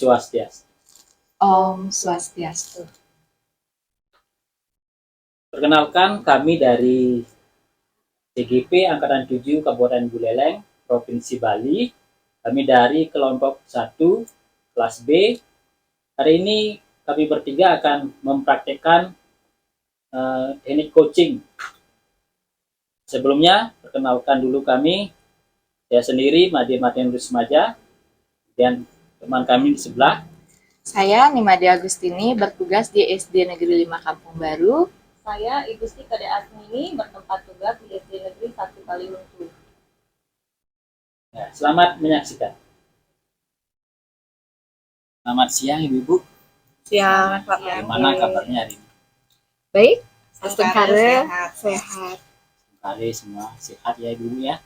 Swastiastu. Om Swastiastu. Perkenalkan, kami dari CGP Angkatan 7 Kabupaten Buleleng, Provinsi Bali. Kami dari kelompok 1, kelas B. Hari ini kami bertiga akan mempraktekkan teknik coaching. Sebelumnya, perkenalkan dulu kami. Saya sendiri, Made Martin Rusmaja, dan teman kami di sebelah. Saya Nimade Agustini, bertugas di SD Negeri 5 Kampung Baru. Saya Igusti Kade Asmini, bertempat tugas di SD Negeri 1 Kaliuntu. Ya, selamat menyaksikan. Selamat siang Ibu-Ibu. Siang, Pak. Bagaimana kabarnya hari ini? Baik, sehat. Hari semua sehat ya Ibu ya.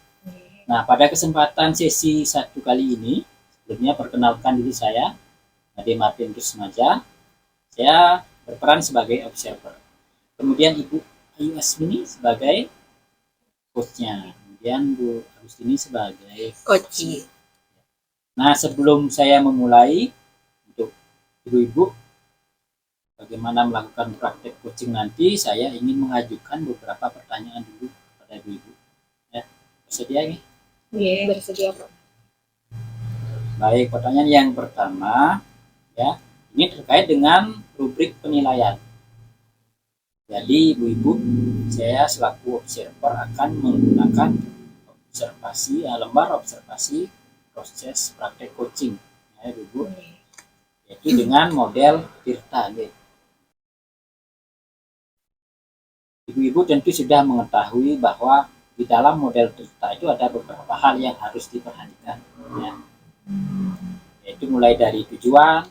Nah, pada kesempatan sesi 1 kali ini, sebelumnya perkenalkan diri saya, Made Martin Rusmaja. Saya berperan sebagai observer. Kemudian Ibu Ayu Asmini sebagai coachnya. Kemudian Bu Agustini sebagai Coach. Nah, sebelum saya memulai, untuk Ibu-Ibu bagaimana melakukan praktek coaching nanti, saya ingin mengajukan beberapa pertanyaan dulu kepada Ibu-Ibu. Ya, bersedia nih? Iya, bersedia, Pak. Baik, pertanyaan yang pertama, ya, ini terkait dengan rubrik penilaian. Jadi, Ibu-Ibu, saya selaku observer akan menggunakan lembar observasi proses praktek coaching, ya, Ibu-Ibu, yaitu dengan model Tirta. Ibu-Ibu tentu sudah mengetahui bahwa di dalam model Tirta itu ada beberapa hal yang harus diperhatikan, ya. Yaitu mulai dari tujuan,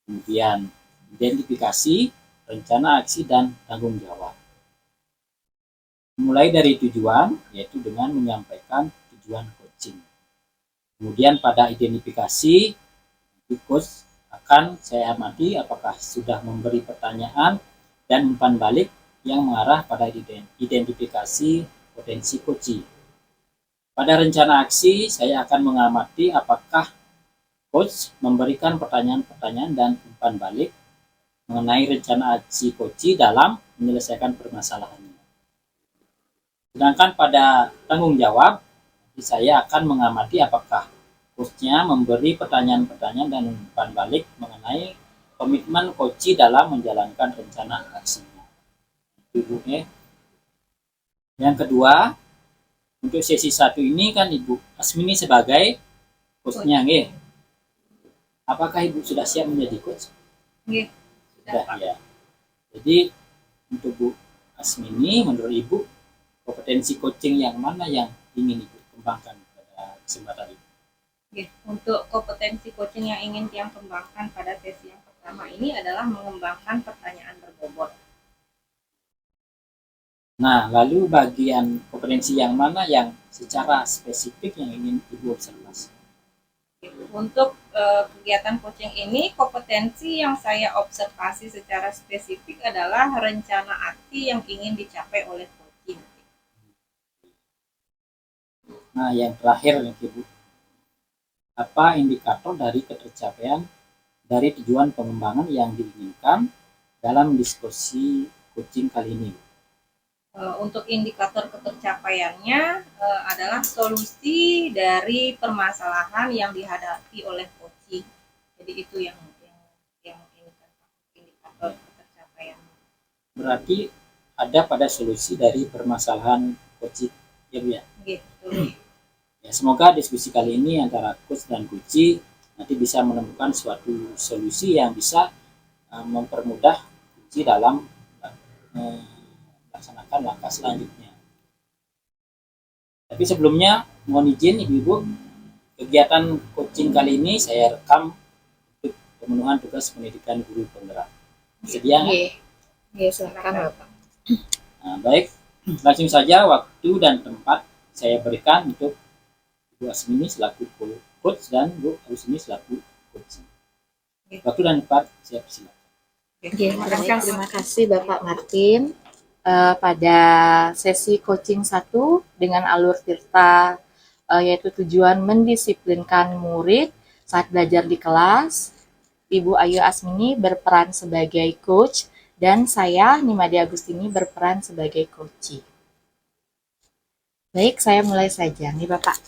kemudian identifikasi, rencana aksi, dan tanggung jawab. Mulai dari tujuan, yaitu dengan menyampaikan tujuan coaching. Kemudian pada identifikasi, coach akan saya amati apakah sudah memberi pertanyaan dan umpan balik yang mengarah pada identifikasi potensi coaching. Pada rencana aksi, saya akan mengamati apakah coach memberikan pertanyaan-pertanyaan dan umpan balik mengenai rencana aksi coach dalam menyelesaikan permasalahannya. Sedangkan pada tanggung jawab, saya akan mengamati apakah coachnya memberi pertanyaan-pertanyaan dan umpan balik mengenai komitmen coach dalam menjalankan rencana aksinya. Ibu, yang kedua, untuk sesi 1 ini kan Ibu Asmini sebagai coachnya, nggih. Apakah Ibu sudah siap menjadi coach? Nggih. Sudah ya. Jadi untuk Bu Asmini, menurut Ibu, kompetensi coaching yang mana yang ingin Ibu kembangkan pada kesempatan ini? Nggih. Untuk kompetensi coaching yang ingin Tiang kembangkan pada sesi yang pertama ini adalah mengembangkan pertanyaan berbobot. Nah, lalu bagian kompetensi yang mana yang secara spesifik yang ingin Ibu observasi? Untuk kegiatan coaching ini, kompetensi yang saya observasi secara spesifik adalah rencana aksi yang ingin dicapai oleh coaching. Nah, yang terakhir nih Ibu, apa indikator dari ketercapaian dari tujuan pengembangan yang diinginkan dalam diskusi coaching kali ini? Untuk indikator ketercapaiannya adalah solusi dari permasalahan yang dihadapi oleh coaching. Jadi itu yang indikator ketercapaian. Berarti ada pada solusi dari permasalahan coaching, ya Bu ya? Gitu. Ya, semoga diskusi kali ini antara coach dan coach nanti bisa menemukan suatu solusi yang bisa mempermudah coach dalam melaksanakan langkah selanjutnya. Tapi sebelumnya mohon izin Ibu-Ibu, kegiatan coaching kali ini saya rekam untuk pemenuhan tugas pendidikan guru penggerak. Sedia? Iya, silakan Bapak. Nah, baik, langsung saja waktu dan tempat saya berikan untuk Bu Asmini selaku coach dan Bu Agustini selaku coach. Waktu dan tempat saya persilakan. Terima kasih Bapak Martin. Pada sesi coaching 1 dengan alur Tirta, yaitu tujuan mendisiplinkan murid, Saat belajar di kelas, Ibu Ayu Asmini berperan sebagai coach dan saya, Nimade Agustini, berperan sebagai coachee. Baik, saya mulai saja nih Bapak.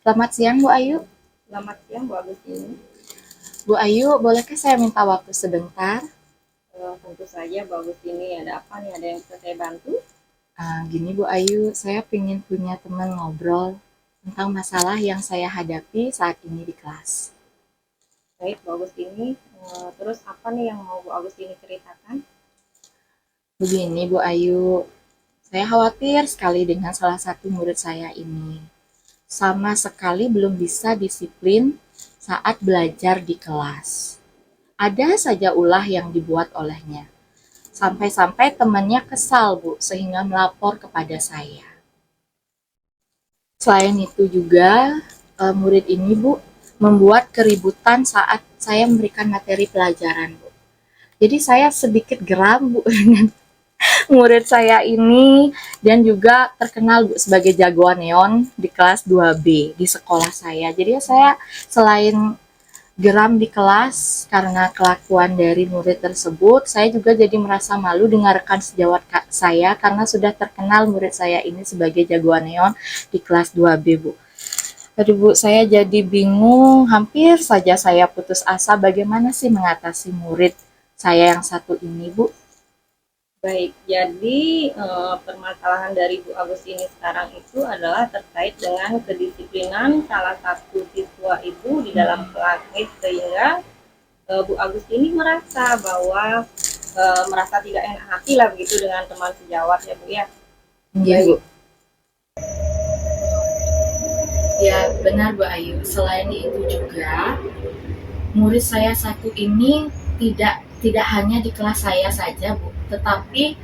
Selamat siang Bu Ayu. Selamat siang Bu Agustini. Bu Ayu, bolehkah saya minta waktu sebentar? Tentu saja Bu Agustini, ada apa nih? Ada yang bisa saya bantu? Gini Bu Ayu, saya pengen punya teman ngobrol tentang masalah yang saya hadapi saat ini di kelas. Baik Bu Agustini, terus apa nih yang mau Bu Agustini ceritakan? Begini Bu Ayu, saya khawatir sekali dengan salah satu murid saya ini. Sama sekali belum bisa disiplin saat belajar di kelas. Ada saja ulah yang dibuat olehnya. Sampai-sampai temannya kesal, Bu, sehingga melapor kepada saya. Selain itu juga, murid ini, Bu, membuat keributan saat saya memberikan materi pelajaran, Bu. Jadi saya sedikit geram, Bu, dengan murid saya ini, dan juga terkenal Bu sebagai jagoan neon di kelas 2B di sekolah saya. Jadi saya selain geram di kelas karena kelakuan dari murid tersebut, saya juga jadi merasa malu dengan rekan sejawat saya karena sudah terkenal murid saya ini sebagai jagoan neon di kelas 2B, Bu. Aduh Bu, saya jadi bingung, hampir saja saya putus asa bagaimana sih mengatasi murid saya yang satu ini, Bu. Baik, jadi permasalahan dari Bu Agustini sekarang itu adalah terkait dengan kedisiplinan salah satu siswa Ibu di dalam kelas, sehingga Bu Agustini merasa bahwa merasa tidak enak hati lah begitu dengan teman sejawat ya Bu ya. Iya Bu. Ya benar Bu Ayu, selain itu juga murid saya satu ini tidak hanya di kelas saya saja Bu, tetapi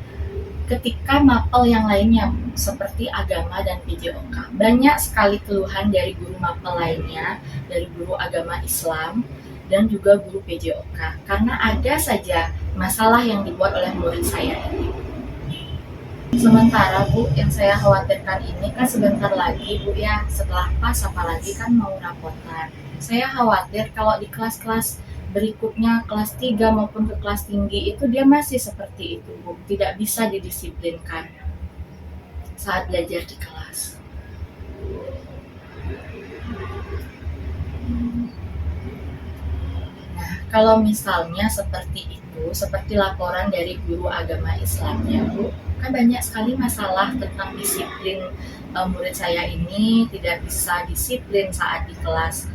ketika mapel yang lainnya seperti agama dan PJOK, banyak sekali keluhan dari guru mapel lainnya, dari guru agama Islam dan juga guru PJOK, karena ada saja masalah yang dibuat oleh murid saya ini. Sementara Bu, yang saya khawatirkan ini kan sebentar lagi Bu ya, setelah pas apalagi kan mau rapotan. Saya khawatir kalau di kelas-kelas berikutnya, kelas 3 maupun ke kelas tinggi itu dia masih seperti itu Bu, tidak bisa didisiplinkan saat belajar di kelas. Nah, kalau misalnya seperti itu, seperti laporan dari guru agama Islamnya Bu, kan banyak sekali masalah tentang disiplin murid saya ini tidak bisa disiplin saat di kelas,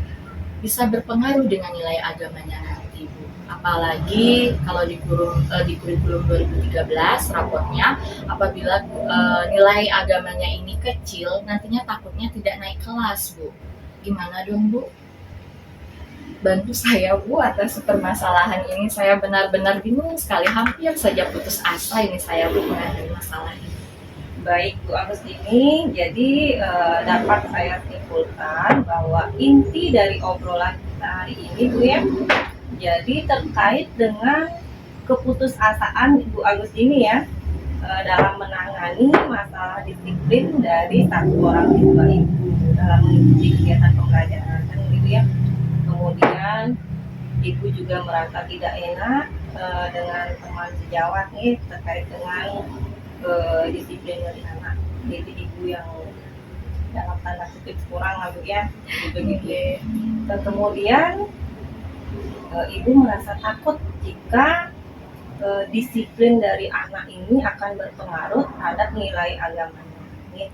bisa berpengaruh dengan nilai agamanya nanti Bu. Apalagi kalau di kurikulum 2013 raportnya, apabila nilai agamanya ini kecil, nantinya takutnya tidak naik kelas Bu. Gimana dong Bu? Bantu saya Bu atas permasalahan ini, saya benar-benar bingung sekali, hampir saja putus asa ini saya Bu menghadapi masalah ini. Baik Bu Agustini, jadi dapat saya simpulkan bahwa inti dari obrolan kita hari ini Bu ya, jadi terkait dengan keputusasaan Bu Agustini ya dalam menangani masalah disiplin dari satu orang siswa Ibu dalam mengikuti kegiatan pembelajaran kan gitu ya. Kemudian Ibu juga merasa tidak enak dengan teman sejawat nih terkait dengan disiplin dari anak, jadi Ibu yang dalam tanda kutip kurang lah Bu ya begitu. Dan kemudian Ibu merasa takut jika disiplin dari anak ini akan berpengaruh terhadap nilai agamanya.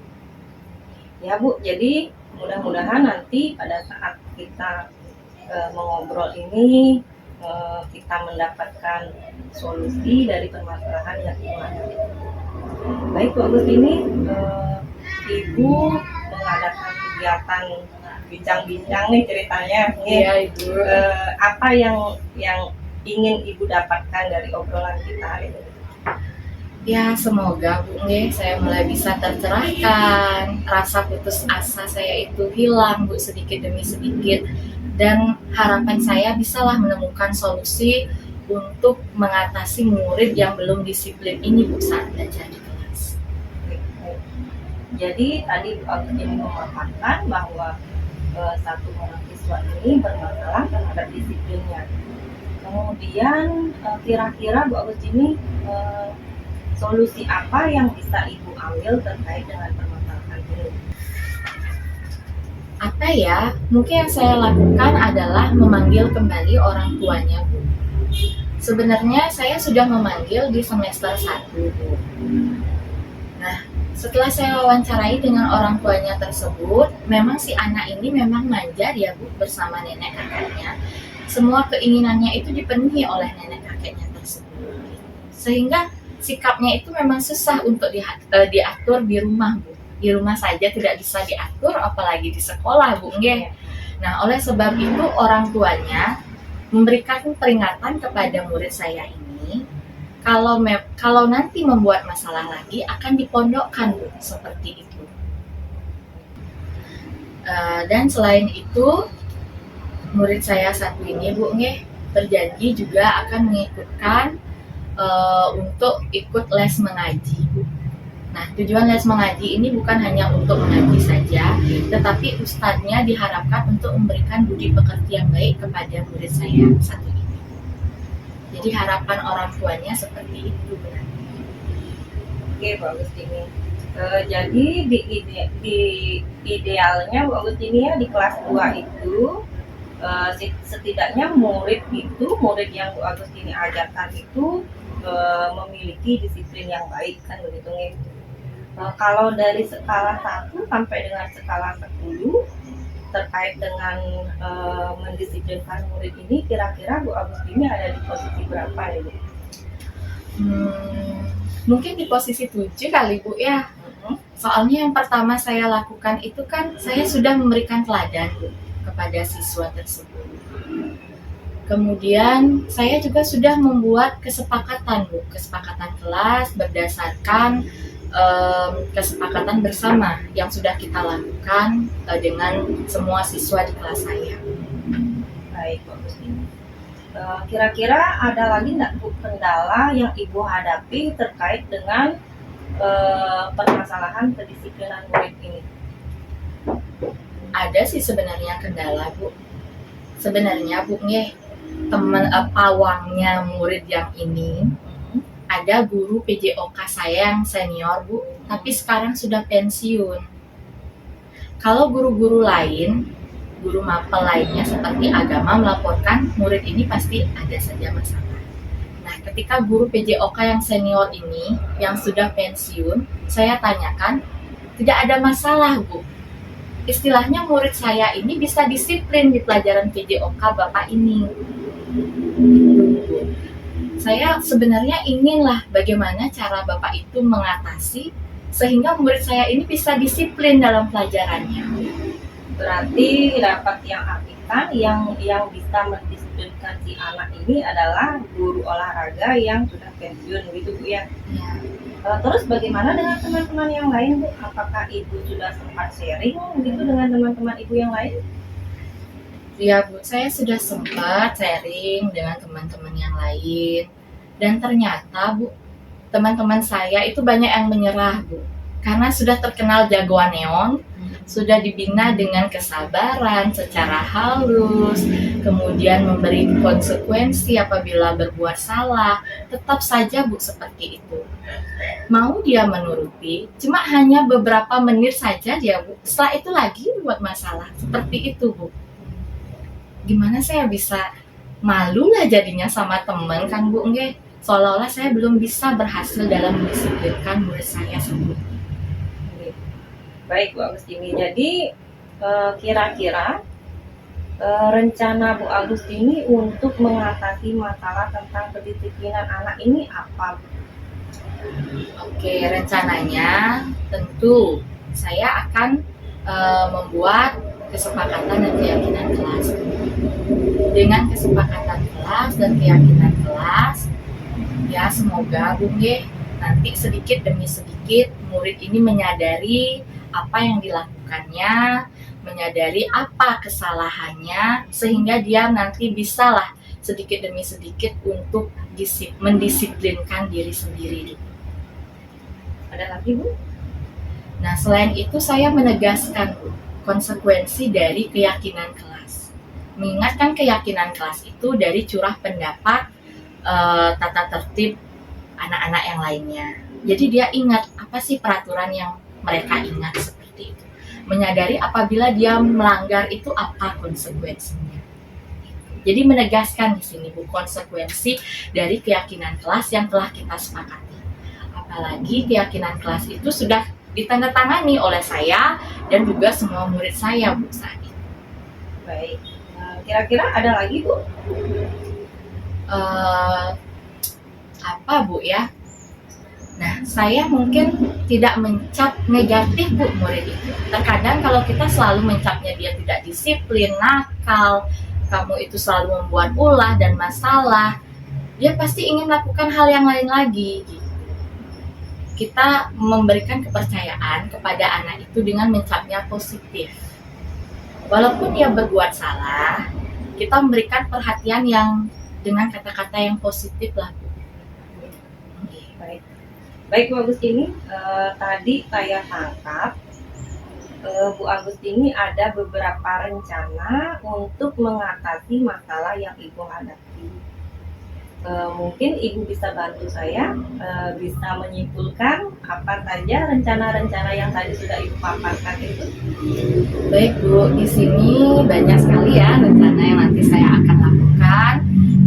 Ya Bu, jadi mudah-mudahan nanti pada saat kita mengobrol ini kita mendapatkan solusi dari permasalahan yang Ibu hadapi. Baik Bu Agustini, Ibu mengadakan kegiatan bincang-bincang nih ceritanya. Iya Ibu. Apa yang ingin Ibu dapatkan dari obrolan kita hari ini? Ya semoga Bu saya mulai bisa tercerahkan, rasa putus asa saya itu hilang Bu sedikit demi sedikit, dan harapan saya bisalah menemukan solusi untuk mengatasi murid yang belum disiplin ini Bu saat belajar di kelas. Jadi tadi Bu Agus ini memaparkan bahwa satu orang siswa ini bermasalah terhadap disiplinnya. Kemudian kira-kira Bu Agus ini solusi apa yang bisa Ibu ambil terkait dengan permasalahan ini? Apa ya? Mungkin yang saya lakukan adalah memanggil kembali orang tuanya, Bu. Sebenarnya saya sudah memanggil di semester 1, Bu. Nah, setelah saya wawancarai dengan orang tuanya tersebut, memang si anak ini memang manja ya, Bu, bersama nenek kakeknya. Semua keinginannya itu dipenuhi oleh nenek kakeknya tersebut. Sehingga sikapnya itu memang susah untuk diatur di rumah, Bu. Di rumah saja tidak bisa diatur, apalagi di sekolah, Bu. Nggih. Nah, oleh sebab itu orang tuanya memberikan peringatan kepada murid saya ini, kalau nanti membuat masalah lagi akan dipondokkan, Bu, seperti itu. Dan selain itu, murid saya satu ini, Bu, berjanji juga akan mengikutkan untuk ikut les mengaji, Bu. Nah, tujuan les mengaji ini bukan hanya untuk mengaji saja, tetapi ustadznya diharapkan untuk memberikan budi pekerti yang baik kepada murid saya satu ini. Jadi harapan orang tuanya seperti itu. Oke, Bu Agustini. Jadi di idealnya Bu Agustini ya di kelas 2 itu setidaknya murid yang Bu Agustini ajarkan itu memiliki disiplin yang baik, kan begitu nih. Kalau dari skala 1 sampai dengan skala 10 terkait dengan mendisiplinkan murid ini, kira-kira Bu Agustini ada di posisi berapa ya, Bu? Mungkin di posisi 7 kali, Bu, ya. Soalnya yang pertama saya lakukan itu kan saya sudah memberikan teladan, Bu, kepada siswa tersebut. Kemudian saya juga sudah membuat kesepakatan, Bu, kesepakatan kelas berdasarkan kesepakatan bersama yang sudah kita lakukan dengan semua siswa di kelas saya. Baik, Bu Agustini. Kira-kira ada lagi nggak, Bu, kendala yang Ibu hadapi terkait dengan permasalahan kedisiplinan murid ini? Ada sih sebenarnya kendala, Bu. Sebenarnya, Bu, teman pawangnya murid yang ini ada guru PJOK saya yang senior, Bu, tapi sekarang sudah pensiun. Kalau guru-guru lain, guru mapel lainnya seperti agama melaporkan murid ini pasti ada saja masalah. Nah, ketika guru PJOK yang senior ini yang sudah pensiun, saya tanyakan, tidak ada masalah, Bu. Istilahnya murid saya ini bisa disiplin di pelajaran PJOK Bapak ini. Saya sebenarnya inginlah bagaimana cara Bapak itu mengatasi sehingga murid saya ini bisa disiplin dalam pelajarannya. Berarti dapat yang artikan yang bisa mendisiplinkan si anak ini adalah guru olahraga yang sudah pensiun, gitu, Bu, ya? Ya. Terus bagaimana dengan teman-teman yang lain, Bu? Apakah Ibu sudah sempat sharing gitu dengan teman-teman Ibu yang lain? Ya, Bu, saya sudah sempat sharing dengan teman-teman yang lain. Dan ternyata, Bu, teman-teman saya itu banyak yang menyerah, Bu. Karena sudah terkenal jagoan neon, sudah dibina dengan kesabaran secara halus, kemudian memberi konsekuensi apabila berbuat salah, tetap saja, Bu, seperti itu. Mau dia menuruti, cuma hanya beberapa menit saja dia, Bu. Setelah itu lagi buat masalah, seperti itu, Bu. Gimana saya bisa malu lah jadinya sama teman, kan, Bu, seolah-olah saya belum bisa berhasil dalam mendisiplinkan murid saya sendiri. Baik, Bu Agustini. Jadi kira-kira rencana Bu Agustini untuk mengatasi masalah tentang kedisiplinan anak ini apa, Bu? Oke, rencananya tentu saya akan membuat kesepakatan dan keyakinan kelas. Dengan kesepakatan kelas dan keyakinan kelas, ya semoga, Bu, nanti sedikit demi sedikit murid ini menyadari apa yang dilakukannya, menyadari apa kesalahannya, sehingga dia nanti bisalah sedikit demi sedikit untuk mendisiplinkan diri sendiri. Ada lagi, Bu? Nah, selain itu saya menegaskan Bu, konsekuensi dari keyakinan kelas. Mengingatkan keyakinan kelas itu dari curah pendapat tata tertib anak-anak yang lainnya. Jadi dia ingat apa sih peraturan yang mereka ingat seperti itu. Menyadari apabila dia melanggar itu apa konsekuensinya. Jadi menegaskan di sini Bu, konsekuensi dari keyakinan kelas yang telah kita sepakati. Apalagi keyakinan kelas itu sudah ditandatangani oleh saya dan juga semua murid saya Bu saat itu. Baik. Kira-kira ada lagi Bu? Apa Bu ya? Nah, saya mungkin tidak mencap negatif Bu murid itu. Terkadang kalau kita selalu mencapnya dia tidak disiplin, nakal, kamu itu selalu membuat ulah dan masalah, dia pasti ingin melakukan hal yang lain lagi. Kita memberikan kepercayaan kepada anak itu dengan mencapnya positif. Walaupun dia berbuat salah, kita memberikan perhatian yang dengan kata-kata yang positif lah Bu. Baik Bu Agustini, tadi saya tangkap Bu Agustini ada beberapa rencana untuk mengatasi masalah yang Ibu hadapi. Mungkin Ibu bisa bantu saya, bisa menyimpulkan apa saja rencana-rencana yang tadi sudah Ibu paparkan itu. Baik Bu, di sini banyak sekali ya rencana yang nanti saya akan lakukan.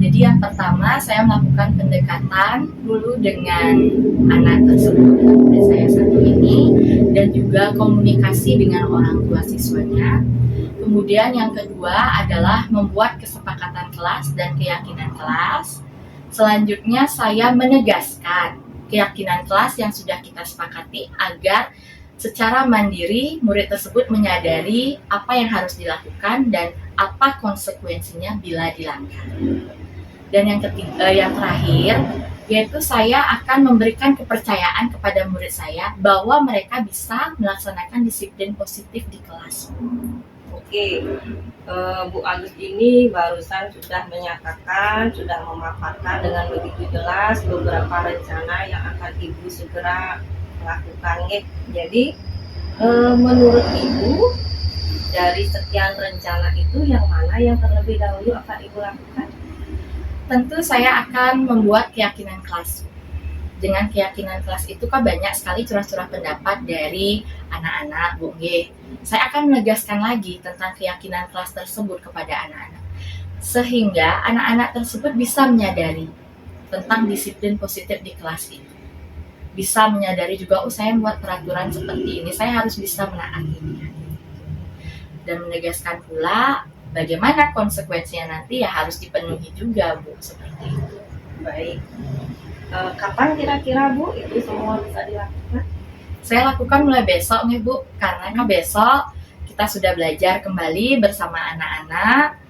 Jadi yang pertama saya melakukan pendekatan dulu dengan anak tersebut, murid saya satu ini, dan juga komunikasi dengan orang tua siswanya. Kemudian yang kedua adalah membuat kesepakatan kelas dan keyakinan kelas. Selanjutnya saya menegaskan keyakinan kelas yang sudah kita sepakati agar secara mandiri murid tersebut menyadari apa yang harus dilakukan dan apa konsekuensinya bila dilanggar. Dan yang terakhir, yaitu saya akan memberikan kepercayaan kepada murid saya bahwa mereka bisa melaksanakan disiplin positif di kelas. Oke, Bu Agustini barusan sudah menyatakan, sudah memaparkan dengan begitu jelas beberapa rencana yang akan Ibu segera lakukan. Jadi, menurut Ibu, dari sekian rencana itu yang mana yang terlebih dahulu akan Ibu lakukan? Tentu saya akan membuat keyakinan kelas. Dengan keyakinan kelas itu kan banyak sekali curah-curah pendapat dari anak-anak, Bu G. Saya akan menegaskan lagi tentang keyakinan kelas tersebut kepada anak-anak. Sehingga anak-anak tersebut bisa menyadari tentang disiplin positif di kelas itu. Bisa menyadari juga, saya membuat peraturan seperti ini, saya harus bisa menaatinya. Dan menegaskan pula bagaimana konsekuensinya nanti ya harus dipenuhi juga Bu, seperti itu. Baik. Kapan kira-kira Bu itu semua bisa dilakukan? Saya lakukan mulai besok nih Bu, karena kan besok kita sudah belajar kembali bersama anak-anak.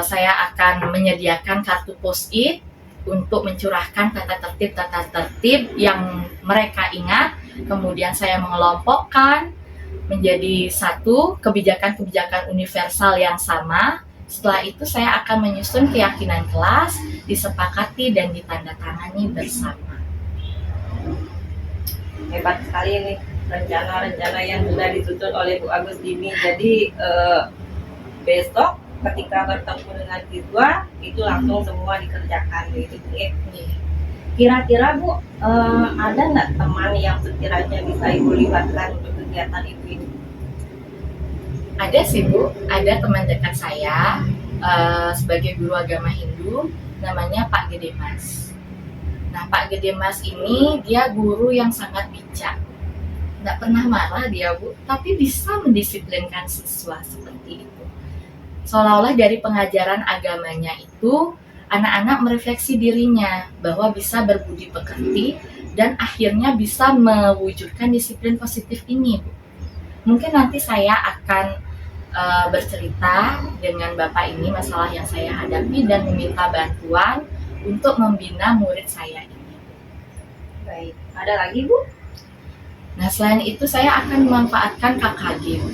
Saya akan menyediakan kartu post-it untuk mencurahkan tata tertib yang mereka ingat. Kemudian saya mengelompokkan menjadi satu kebijakan-kebijakan universal yang sama. Setelah itu saya akan menyusun keyakinan kelas, disepakati dan ditandatangani bersama. Hebat sekali nih rencana-rencana yang sudah disusun oleh Bu Agustini. Jadi besok ketika bertemu dengan siswa itu langsung semua dikerjakan gitu. Kira-kira Bu ada nggak teman yang sekiranya bisa Ibu libatkan untuk kegiatan Ibu ini? Ada sih Bu, ada teman dekat saya sebagai guru agama Hindu, namanya Pak Gede Mas. Nah, Pak Gede Mas ini dia guru yang sangat bijak. Nggak pernah marah dia Bu, tapi bisa mendisiplinkan siswa seperti itu. Seolah-olah dari pengajaran agamanya itu, anak-anak merefleksi dirinya bahwa bisa berbudi pekerti dan akhirnya bisa mewujudkan disiplin positif ini Bu. Mungkin nanti saya akan bercerita dengan Bapak ini masalah yang saya hadapi dan meminta bantuan untuk membina murid saya ini. Baik, ada lagi Bu? Nah, selain itu saya akan memanfaatkan KKG.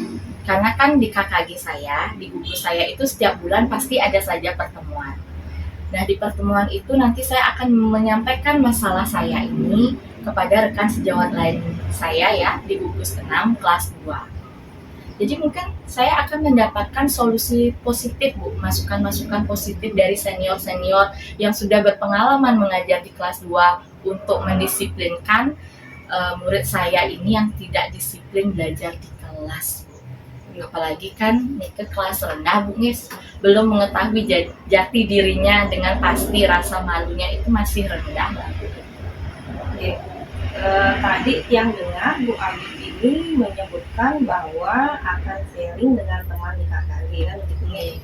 Karena kan di KKG saya, di gugus saya itu setiap bulan pasti ada saja pertemuan. Nah, di pertemuan itu nanti saya akan menyampaikan masalah saya ini kepada rekan sejawat lain saya ya di gugus 6 kelas 2. Jadi mungkin saya akan mendapatkan solusi positif, Bu, masukan-masukan positif dari senior-senior yang sudah berpengalaman mengajar di kelas 2 untuk mendisiplinkan murid saya ini yang tidak disiplin belajar di kelas. Apalagi kan ke kelas rendah, Bu Ngis, belum mengetahui jati dirinya dengan pasti, rasa malunya itu masih rendah. Oke. Tadi yang dengar Bu Agit ini menyebutkan bahwa akan sharing dengan teman di KKG kan begitu nih.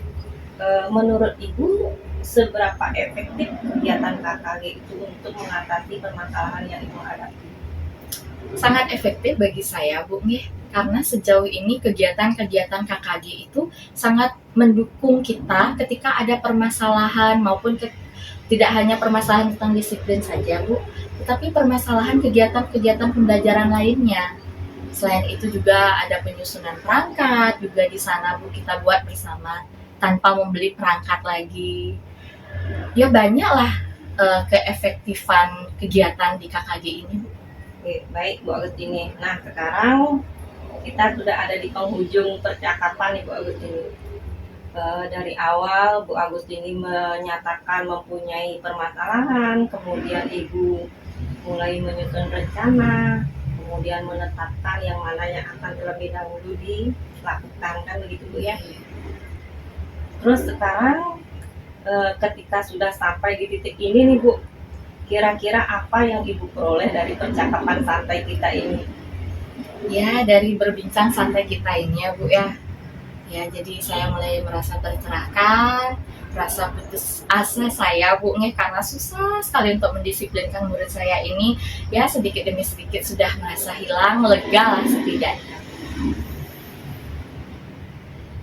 Menurut Ibu seberapa efektif kegiatan KKG itu untuk mengatasi permasalahan yang Ibu hadapi? Sangat efektif bagi saya, Bu Ngih, karena sejauh ini kegiatan-kegiatan KKG itu sangat mendukung kita ketika ada permasalahan maupun tidak hanya permasalahan tentang disiplin saja, Bu, tetapi permasalahan kegiatan-kegiatan pembelajaran lainnya. Selain itu juga ada penyusunan perangkat juga di sana, Bu, kita buat bersama tanpa membeli perangkat lagi. Ya banyaklah keefektifan kegiatan di KKG ini, Bu. Oke, baik Bu Agustini. Nah, sekarang kita sudah ada di penghujung percakapan nih Bu Agustini. Dari awal Bu Agustini menyatakan mempunyai permasalahan, kemudian Ibu mulai menyusun rencana, kemudian menetapkan yang mana yang akan terlebih dahulu dilakukan, kan begitu Bu ya. Terus sekarang ketika sudah sampai di titik ini nih Bu, kira-kira apa yang Ibu peroleh dari percakapan santai kita ini? Ya, dari berbincang santai kita ini ya, Bu ya. Ya, jadi saya mulai merasa tercerahkan, rasa putus asa saya, Bu, karena susah sekali untuk mendisiplinkan murid saya ini. Ya, sedikit demi sedikit sudah merasa hilang, lega lah setidaknya.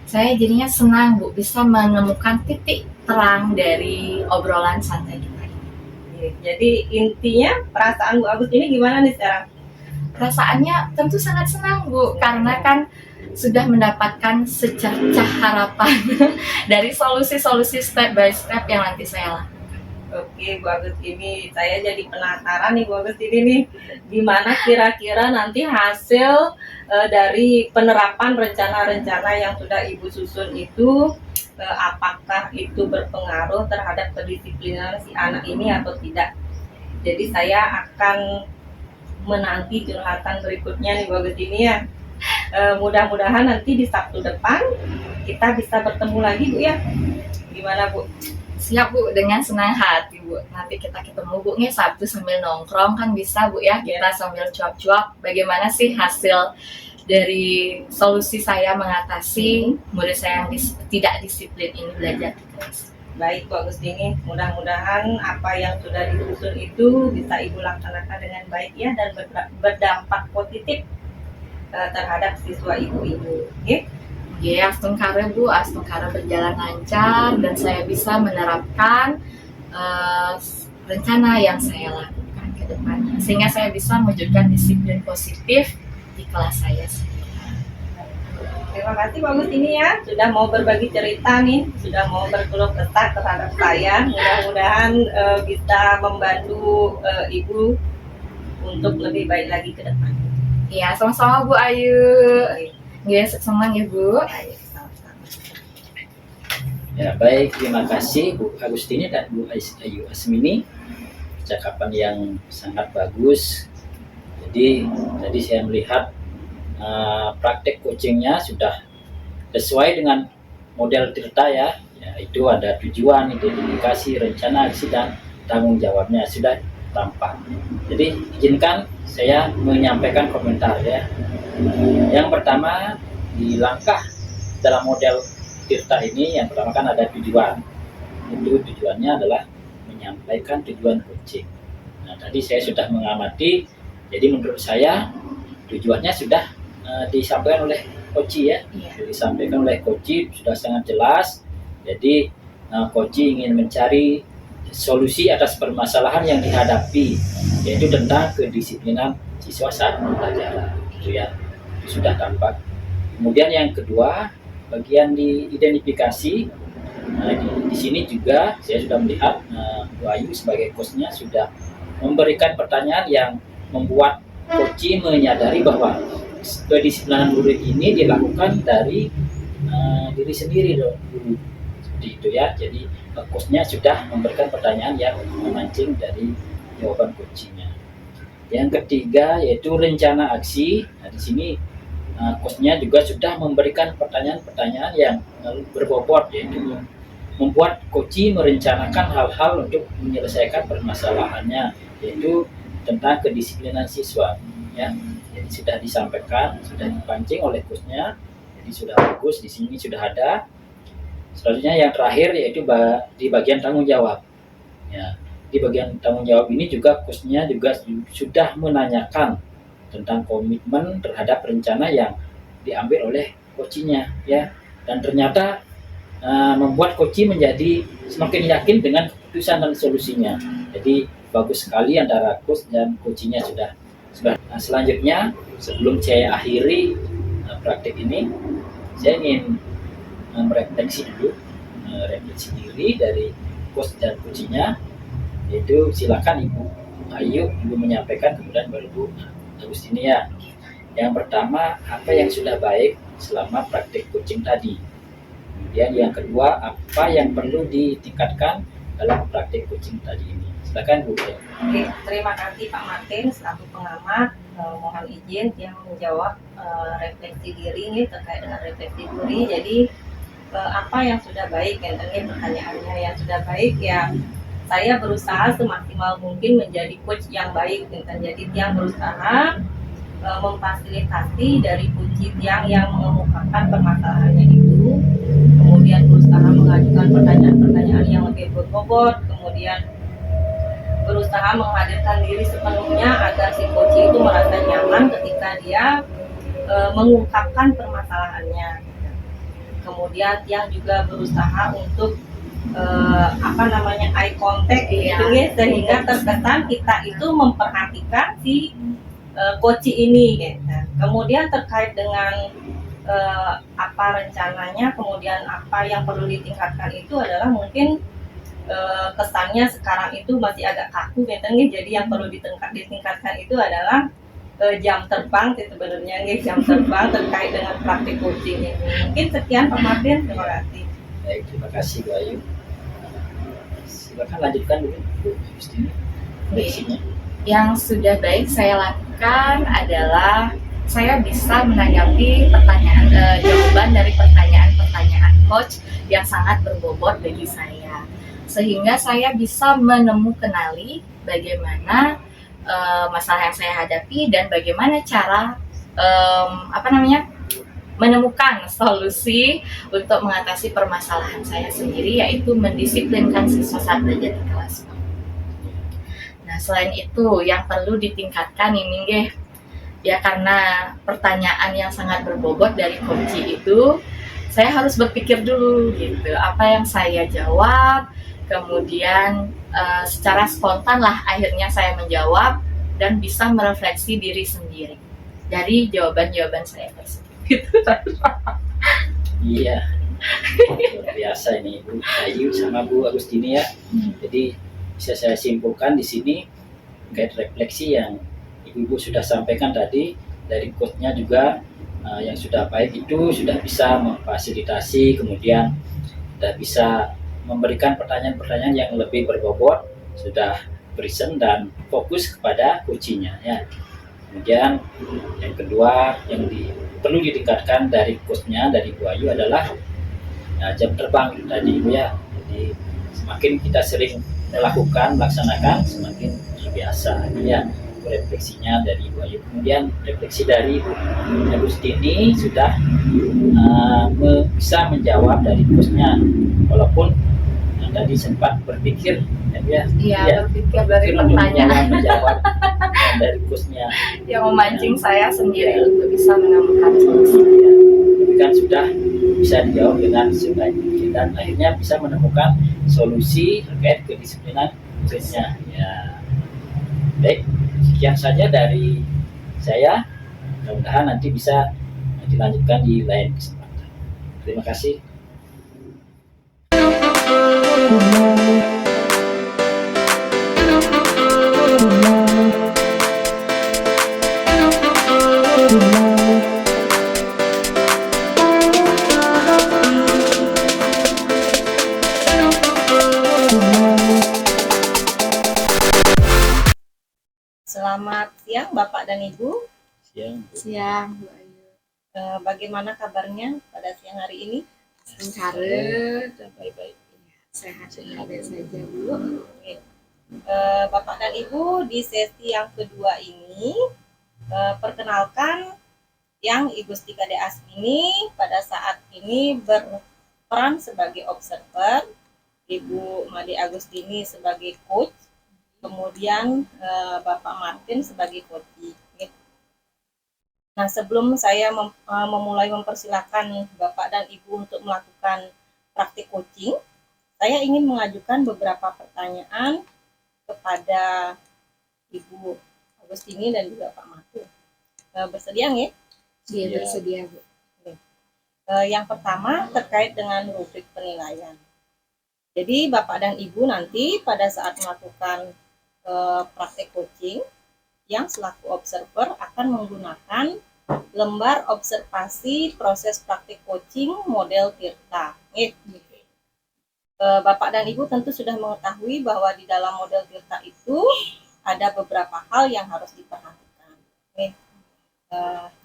Saya jadinya senang, Bu, bisa menemukan titik terang dari obrolan santai kita. Jadi intinya perasaan Bu Agus ini gimana nih sekarang? Perasaannya tentu sangat senang, Bu, karena kan sudah mendapatkan secercah harapan dari solusi-solusi step by step yang nanti saya lakukan. Oke, Bu Agus ini saya jadi penasaran nih Bu Agus ini nih, gimana kira-kira nanti hasil dari penerapan rencana-rencana yang sudah Ibu susun itu, apakah itu berpengaruh terhadap kedisiplinan si anak ini atau tidak. Jadi saya akan menanti curhatan berikutnya nih Bu Agus ini ya. Mudah-mudahan nanti di Sabtu depan kita bisa bertemu lagi Bu ya. Gimana Bu? Siap Bu, dengan senang hati Bu. Nanti kita ketemu Bu nih Sabtu sambil nongkrong kan bisa Bu ya. Kita sambil cuap-cuap bagaimana sih hasil dari solusi saya mengatasi murid saya yang tidak disiplin ini belajar di kelas. Baik Bu Agustini, mudah-mudahan apa yang sudah disusun itu bisa Ibu laksanakan dengan baik ya dan berdampak positif terhadap siswa Ibu. Oke? Ya, astungkara Bu, astungkara berjalan lancar dan saya bisa menerapkan rencana yang saya lakukan ke depannya sehingga saya bisa mewujudkan disiplin positif di kelas saya sendiri. Terima kasih Pak Agustini ya, sudah mau berbagi cerita nih, sudah mau berkeluh kesah terhadap saya. Mudah-mudahan bisa membantu Ibu untuk lebih baik lagi ke depan. Iya, sama-sama Bu Ayu. Ya, senang ya Bu. Ya, baik, terima kasih Bu Agustini dan Bu Ayu Asmini. Percakapan yang sangat bagus. Jadi tadi saya melihat praktek coachingnya sudah sesuai dengan model Tirta ya, itu ada tujuan, identifikasi, rencana, aksi, dan tanggung jawabnya sudah tampak. Jadi izinkan saya menyampaikan komentar ya. Yang pertama, di langkah dalam model Tirta ini yang pertama kan ada tujuan. Itu tujuannya adalah menyampaikan tujuan coaching. Nah, tadi saya sudah mengamati, jadi menurut saya tujuannya sudah disampaikan oleh Koci ya, disampaikan oleh Koci sudah sangat jelas. Jadi Koci ingin mencari solusi atas permasalahan yang dihadapi, yaitu tentang kedisiplinan siswa saat pembelajaran, gitu ya, itu sudah tampak. Kemudian yang kedua, bagian di identifikasi, Nah, di sini juga saya sudah melihat Bu Ayu sebagai coachnya sudah memberikan pertanyaan yang membuat coach menyadari bahwa kedisiplinan murid ini dilakukan dari diri sendiri dulu, seperti itu ya. Jadi coachnya sudah memberikan pertanyaan yang memancing dari jawaban coachnya. Yang ketiga yaitu rencana aksi. Nah, di sini coachnya juga sudah memberikan pertanyaan-pertanyaan yang berbobot, yaitu membuat coach merencanakan hal-hal untuk menyelesaikan permasalahannya, yaitu tentang kedisiplinan siswa ya. Jadi sudah disampaikan, sudah dipancing oleh coachnya, jadi sudah bagus. Di sini sudah ada. Selanjutnya yang terakhir yaitu di bagian tanggung jawab ya. Di bagian tanggung jawab ini juga coachnya juga sudah menanyakan tentang komitmen terhadap rencana yang diambil oleh coachnya ya, dan ternyata membuat coach menjadi semakin yakin dengan keputusan dan solusinya. Jadi bagus sekali antara coach dan coachnya sudah. Nah, selanjutnya sebelum saya akhiri praktik ini, saya ingin merefleksi dulu, refleksi diri dari coach dan coachnya. Yaitu silakan Ibu Ayu dulu menyampaikan, kemudian baru Bu Agustini ya. Yang pertama, apa yang sudah baik selama praktik coaching tadi. Kemudian yang kedua, apa yang perlu ditingkatkan dalam praktik coaching tadi ini. Silakan Bu. Oke, terima kasih Pak Martin selaku pengamat. Mohon izin yang menjawab refleksi diri ini terkait dengan refleksi diri. Jadi apa yang sudah baik, yang tadi pertanyaannya yang sudah baik ya. Saya berusaha semaksimal mungkin menjadi coach yang baik, jadi yang berusaha memfasilitasi dari kunci yang mengemukakan permasalahannya itu, kemudian berusaha mengajukan pertanyaan-pertanyaan yang lebih berbobot, kemudian berusaha menghadirkan diri sepenuhnya agar si coach itu merasa nyaman ketika dia mengungkapkan permasalahannya. Kemudian yang juga berusaha untuk eye contact gitu ya, sehingga terkesan kita itu memperhatikan si coach ini gitu. Kemudian terkait dengan apa rencananya, kemudian apa yang perlu ditingkatkan itu adalah mungkin kesannya sekarang itu masih agak kaku gitu. Jadi yang perlu ditingkatkan itu adalah jam terbang sebenarnya, jam terbang terkait dengan praktik coaching ini. Mungkin sekian Pak Martin, terima kasih. Baik, terima kasih Bu Ayu. Silakan lanjutkan dulu Bu Agustini. Yang sudah baik saya lakukan adalah saya bisa menanggapi jawaban dari pertanyaan-pertanyaan coach yang sangat berbobot bagi saya, sehingga saya bisa menemukan bagaimana masalah yang saya hadapi dan bagaimana cara menemukan solusi untuk mengatasi permasalahan saya sendiri, yaitu mendisiplinkan siswa saat belajar di kelas. Nah, selain itu yang perlu ditingkatkan ini ya, karena pertanyaan yang sangat berbobot dari coach itu, saya harus berpikir dulu gitu, apa yang saya jawab, kemudian secara spontan lah akhirnya saya menjawab dan bisa merefleksi diri sendiri dari jawaban-jawaban saya tersebut. Iya, luar biasa ini Bu Ayu sama Bu Agustini ya. Jadi bisa saya simpulkan di sini terkait refleksi yang Ibu sudah sampaikan tadi dari coachnya juga, yang sudah baik itu sudah bisa memfasilitasi, kemudian sudah bisa memberikan pertanyaan-pertanyaan yang lebih berbobot, sudah present dan fokus kepada coachnya ya. Kemudian yang kedua yang perlu ditingkatkan dari coachnya, dari Bu Ayu adalah jam terbang itu tadi Bu ya. Jadi semakin kita sering melaksanakan, semakin terbiasa ya refleksinya dari Bu Ayu. Kemudian refleksi dari Bu Agustini sudah bisa menjawab dari coachnya, walaupun tadi sempat berpikir berpikir dari pertanyaan menjawab dari coachnya yang memancing saya sendiri untuk bisa menemukan solusi. Tapi kan sudah bisa dijawab dengan sebaik mungkin dan akhirnya bisa menemukan solusi terkait kedisiplinan coachnya ya. Baik, sekian saja dari saya, mudah-mudahan nanti bisa dilanjutkan di lain kesempatan. Terima kasih. Selamat siang Bapak dan Ibu. Siang, Bu. Siang, Bu Ayu. Bagaimana kabarnya pada siang hari ini? Sengsara, Dan baik-baik. sehat saja, Bu. Bapak dan Ibu, di sesi yang kedua ini perkenalkan yang Ibu Stikade Asmini pada saat ini berperan sebagai observer, Ibu Made Agustini sebagai coach, kemudian Bapak Martin sebagai coach. Nah, sebelum saya memulai mempersilahkan Bapak dan Ibu untuk melakukan praktik coaching, saya ingin mengajukan beberapa pertanyaan kepada Ibu Agustini dan juga Pak Martin. Bersedia nggih? Dia Iya. bersedia, Bu. Yang pertama terkait dengan rubrik penilaian. Jadi Bapak dan Ibu nanti pada saat melakukan praktek coaching, yang selaku observer akan menggunakan lembar observasi proses praktik coaching model Tirta. Bapak dan Ibu tentu sudah mengetahui bahwa di dalam model Tirta itu ada beberapa hal yang harus diperhatikan.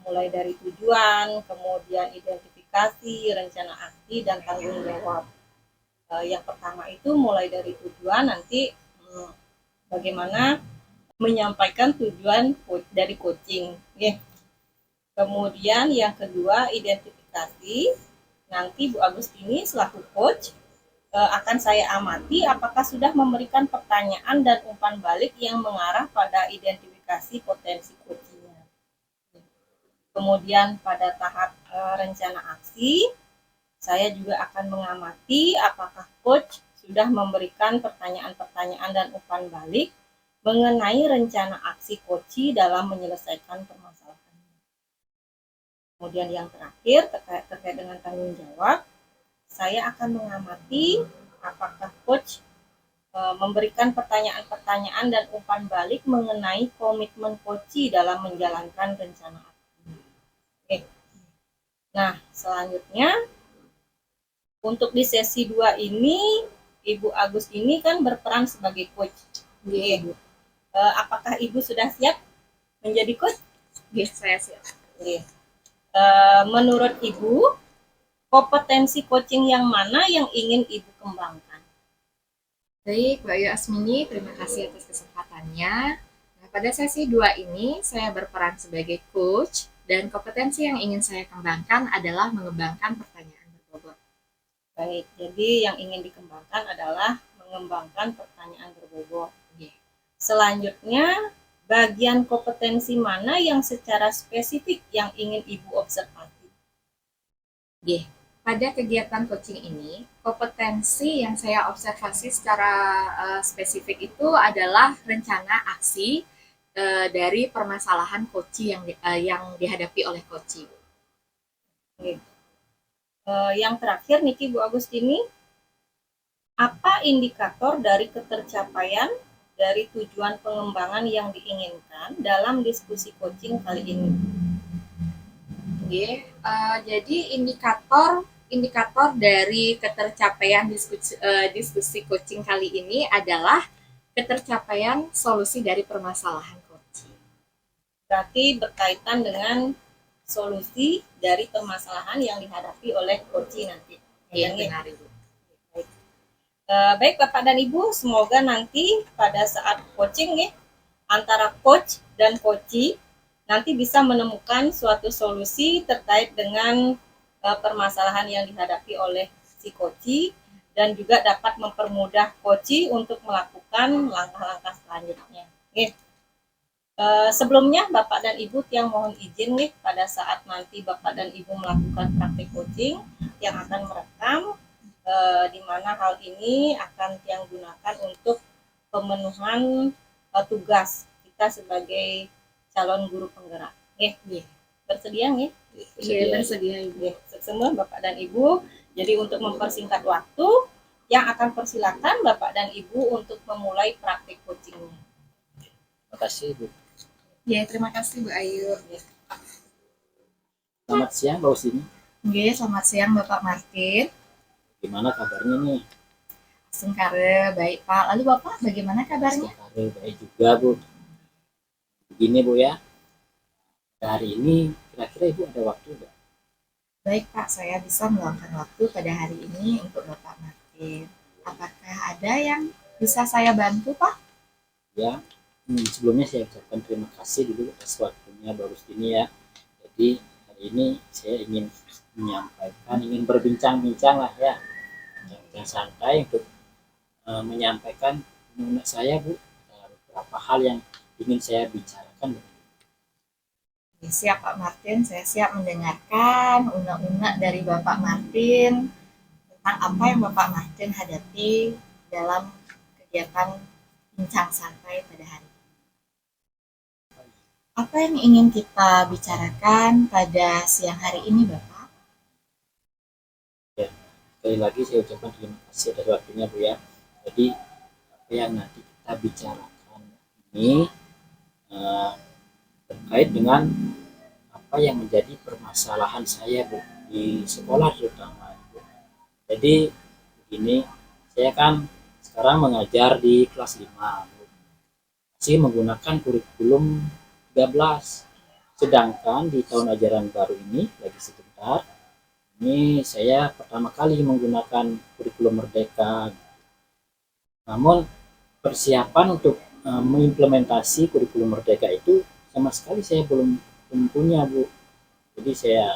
Mulai dari tujuan, kemudian identifikasi, rencana aksi, dan tanggung jawab. Yang pertama itu mulai dari tujuan, nanti bagaimana menyampaikan tujuan dari coaching. Kemudian yang kedua identifikasi. Nanti Bu Agustini selaku coach akan saya amati apakah sudah memberikan pertanyaan dan umpan balik yang mengarah pada identifikasi potensi coachingnya. Kemudian pada tahap rencana aksi, saya juga akan mengamati apakah coach sudah memberikan pertanyaan-pertanyaan dan umpan balik mengenai rencana aksi coach dalam menyelesaikan permasalahan. Kemudian yang terakhir terkait dengan tanggung jawab, saya akan mengamati apakah coach memberikan pertanyaan-pertanyaan dan umpan balik mengenai komitmen coach dalam menjalankan rencana aksi. Nah, selanjutnya untuk di sesi 2 ini Ibu Agus ini kan berperan sebagai coach. Apakah Ibu sudah siap menjadi coach? Saya siap. Menurut Ibu, kompetensi coaching yang mana yang ingin Ibu kembangkan? Baik, Bu Ayu Asmini, terima kasih atas kesempatannya. Nah, pada sesi 2 ini, saya berperan sebagai coach, dan kompetensi yang ingin saya kembangkan adalah mengembangkan pertanyaan berbobot. Baik, jadi yang ingin dikembangkan adalah mengembangkan pertanyaan berbobot. Selanjutnya, bagian kompetensi mana yang secara spesifik yang ingin Ibu observasi? Pada kegiatan coaching ini, kompetensi yang saya observasi secara spesifik itu adalah rencana aksi dari permasalahan coach yang dihadapi oleh coach. Yang terakhir, Niki Bu Agustini, apa indikator dari ketercapaian dari tujuan pengembangan yang diinginkan dalam diskusi coaching kali ini? Jadi indikator dari ketercapaian diskusi coaching kali ini adalah ketercapaian solusi dari permasalahan coaching. Berarti berkaitan dengan solusi dari permasalahan yang dihadapi oleh coaching nanti. Iya, benar, Ibu. Baik Bapak dan Ibu, semoga nanti pada saat coaching antara coach dan coachee nanti bisa menemukan suatu solusi terkait dengan permasalahan yang dihadapi oleh si coachee dan juga dapat mempermudah coachee untuk melakukan langkah-langkah selanjutnya. Sebelumnya Bapak dan Ibu yang mohon izin pada saat nanti Bapak dan Ibu melakukan praktik coaching yang akan merekam di mana hal ini akan yang gunakan untuk pemenuhan tugas kita sebagai calon guru penggerak. Bersedia nggih? Iya, bersedia, Ibu. Semua Bapak dan Ibu. Jadi untuk mempersingkat waktu, yang akan persilakan Bapak dan Ibu untuk memulai praktik coachingnya. Terima kasih Bu. Ya, terima kasih Bu Ayu. Selamat siang Mbak Usini. Oke, selamat siang Bapak Martin. Gimana kabarnya nih? Sengkare, baik Pak. Lalu Bapak bagaimana kabarnya? Sengkare baik juga Bu. Begini Bu ya, hari ini kira-kira Ibu ada waktu nggak? Baik Pak, saya bisa meluangkan waktu pada hari ini untuk Bapak Martin. Apakah ada yang bisa saya bantu Pak? Ya, sebelumnya saya ucapkan terima kasih dulu atas waktunya Mbak Usini ya. Jadi hari ini saya ingin menyampaikan, ingin berbincang-bincang lah ya, bincang santai untuk menyampaikan menurut saya Bu beberapa hal yang ingin saya bicarakan. Ya, siap Pak Martin, saya siap mendengarkan unek-unek dari Bapak Martin tentang apa yang Bapak Martin hadapi dalam kegiatan bincang santai pada hari ini. Apa yang ingin kita bicarakan pada siang hari ini Bapak? Ya, sekali lagi saya ucapkan terima kasih atas waktunya Bu ya. Jadi apa yang nanti kita bicarakan ini terkait dengan apa yang menjadi permasalahan saya Bu di sekolah terutama Bu. Jadi begini, saya kan sekarang mengajar di kelas 5 Bu. Masih menggunakan kurikulum 13. Sedangkan di tahun ajaran baru ini lagi sebentar, ini saya pertama kali menggunakan kurikulum Merdeka. Namun persiapan untuk mengimplementasi kurikulum Merdeka itu sama sekali saya belum punya Bu. Jadi saya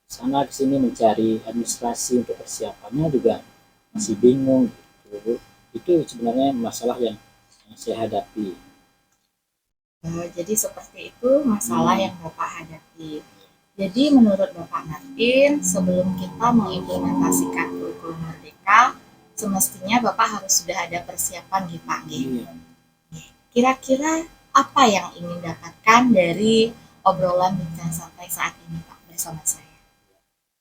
sana kesini mencari administrasi untuk persiapannya juga masih bingung gitu Bu. Itu sebenarnya masalah yang saya hadapi. Jadi seperti itu masalah yang Bapak hadapi. Jadi menurut Bapak Martin, sebelum kita mengimplementasikan kurikulum Merdeka, semestinya Bapak harus sudah ada persiapan di Pak. Iya. Kira-kira apa yang ingin dapatkan dari obrolan bincang santai saat ini Pak bersama saya?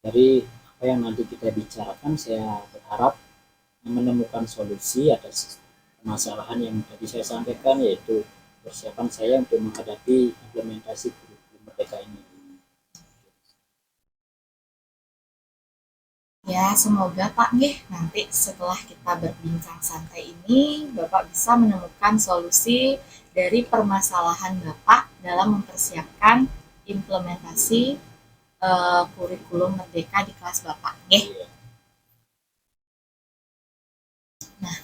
Dari apa yang nanti kita bicarakan, saya berharap menemukan solusi atas permasalahan yang tadi saya sampaikan, yaitu persiapan saya untuk menghadapi implementasi kurikulum Merdeka ini. Ya, semoga Pak nanti setelah kita berbincang santai ini, Bapak bisa menemukan solusi dari permasalahan Bapak dalam mempersiapkan implementasi kurikulum Merdeka di kelas Bapak. Nah,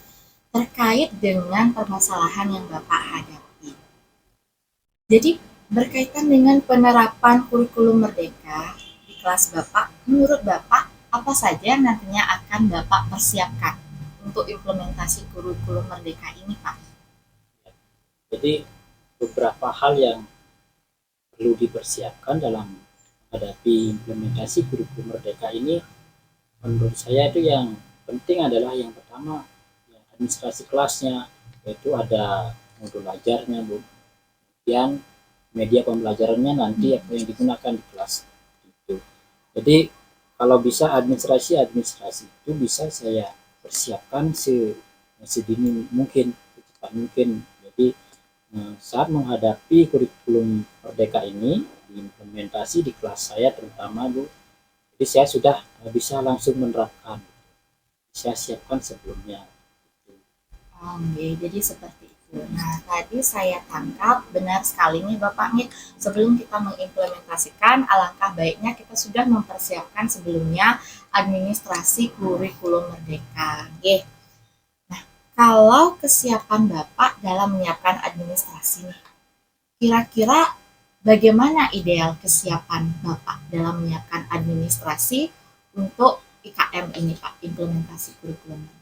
terkait dengan permasalahan yang Bapak hadapi. Jadi, berkaitan dengan penerapan kurikulum Merdeka di kelas Bapak, menurut Bapak, apa saja nantinya akan Bapak persiapkan untuk implementasi kurikulum Merdeka ini, Pak? Jadi beberapa hal yang perlu dipersiapkan dalam menghadapi implementasi kurikulum Merdeka ini, menurut saya itu yang penting adalah yang pertama administrasi kelasnya, yaitu ada modul belajarnya Bu. Kemudian media pembelajarannya nanti apa yang digunakan di kelas itu. Jadi kalau bisa administrasi itu bisa saya persiapkan sedini mungkin, secepat mungkin. Jadi saat menghadapi kurikulum Merdeka ini diimplementasi di kelas saya terutama Bu, jadi saya sudah bisa langsung menerapkan. Saya siapkan sebelumnya. Jadi seperti itu. Nah, tadi saya tangkap benar sekali nih Bapak nih, sebelum kita mengimplementasikan, alangkah baiknya kita sudah mempersiapkan sebelumnya administrasi kurikulum Merdeka. Nah, kalau kesiapan Bapak dalam menyiapkan administrasi nih, kira-kira bagaimana ideal kesiapan Bapak dalam menyiapkan administrasi untuk IKM ini Pak, implementasi kurikulum Merdeka?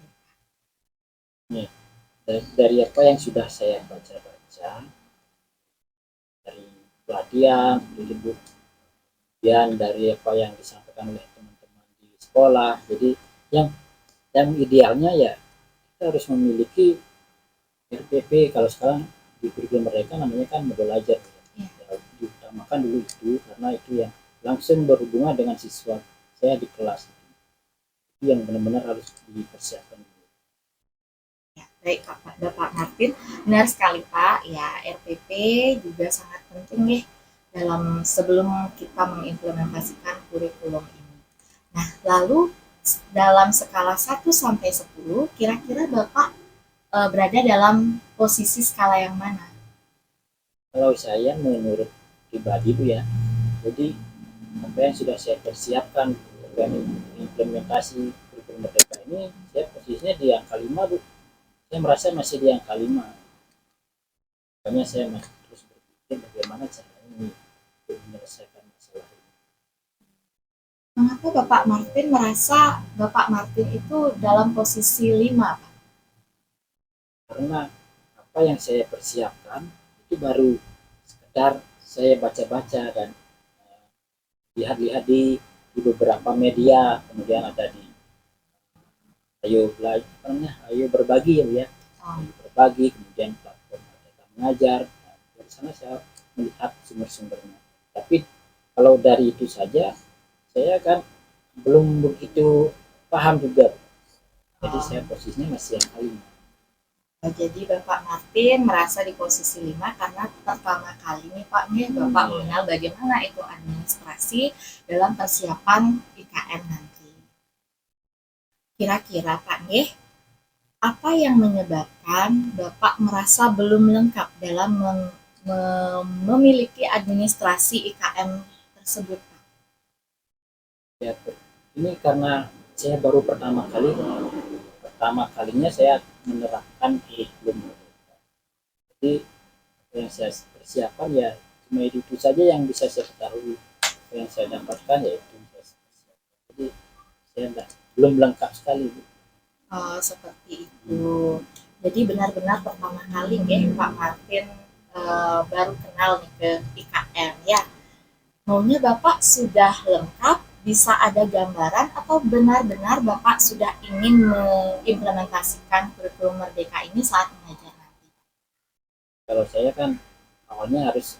Dari apa yang sudah saya baca-baca, dari pelatihan, dari buku, kemudian dari apa yang disampaikan oleh teman-teman di sekolah, jadi yang idealnya ya kita harus memiliki RPP. Kalau sekarang di kurikulum Merdeka namanya kan modul belajar, ya, diutamakan dulu itu karena itu yang langsung berhubungan dengan siswa saya di kelas. Itu yang benar-benar harus dipersiapkan dulu. Ya, baik Bapak Martin, benar sekali Pak. Ya, RPP juga sangat penting ya dalam sebelum kita mengimplementasikan kurikulum ini. Nah, lalu dalam skala 1 sampai 10, kira-kira Bapak berada dalam posisi skala yang mana? Kalau saya menurut pribadi Bu ya, jadi apa yang sudah saya persiapkan dengan implementasi kurikulum merdeka ini, saya posisinya di angka 5 Bu. Saya merasa masih di angka 5. Makanya saya masih terus berpikir bagaimana caranya ini untuk menyelesaikan masalah ini. Mengapa Bapak Martin merasa Bapak Martin itu dalam posisi 5, Pak? Karena apa yang saya persiapkan itu baru sekedar saya baca-baca dan lihat-lihat di beberapa media, kemudian ada di Ayo Belajar, Ayo Berbagi ya Bu ya. Ayo Berbagi, kemudian platform Merdeka Mengajar. Nah, dari sana saya melihat sumber-sumbernya. Tapi kalau dari itu saja, saya kan belum begitu paham juga. Jadi saya posisinya masih yang kali. Jadi Bapak Martin merasa di posisi 5 karena pertama kali nih Pak nih Bapak mengenal bagaimana itu administrasi dalam persiapan IKM nanti. Kira-kira Pak nih, apa yang menyebabkan Bapak merasa belum lengkap dalam memiliki administrasi IKM tersebut Pak? Ya, ini karena saya baru pertama kalinya saya menerapkan kurikulum. Jadi yang saya persiapkan ya cuma itu saja yang bisa saya ketahui. Yang saya dapatkan yaitu saya persiapkan. Jadi saya belum lengkap sekali. Oh, seperti itu. Jadi benar-benar pertama kali ya Pak Martin baru kenal nih ke IKM ya. Maunya Bapak sudah lengkap, bisa ada gambaran atau benar-benar Bapak sudah ingin mengimplementasikan kurikulum Merdeka ini saat mengajar nanti? Kalau saya kan awalnya harus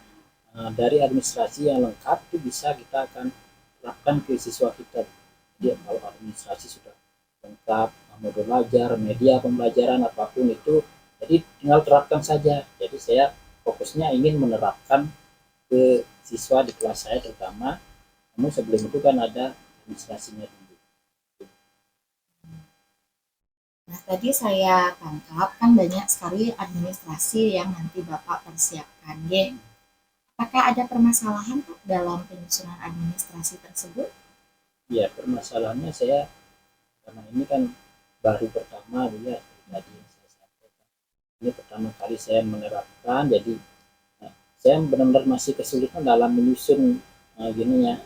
dari administrasi yang lengkap itu bisa kita akan terapkan ke siswa kita. Jadi kalau administrasi sudah lengkap, modul belajar, media pembelajaran apapun itu, jadi tinggal terapkan saja. Jadi saya fokusnya ingin menerapkan ke siswa di kelas saya terutama. Namun sebelum itu kan ada administrasinya dulu. Nah, tadi saya tangkap kan banyak sekali administrasi yang nanti Bapak persiapkan, ya. Apakah ada permasalahan Pak dalam penyusunan administrasi tersebut? Ya, permasalahannya saya karena ini kan baru pertama ya tadi yang saya sampaikan. Ini pertama kali saya menerapkan, jadi saya benar-benar masih kesulitan dalam menyusun gini ya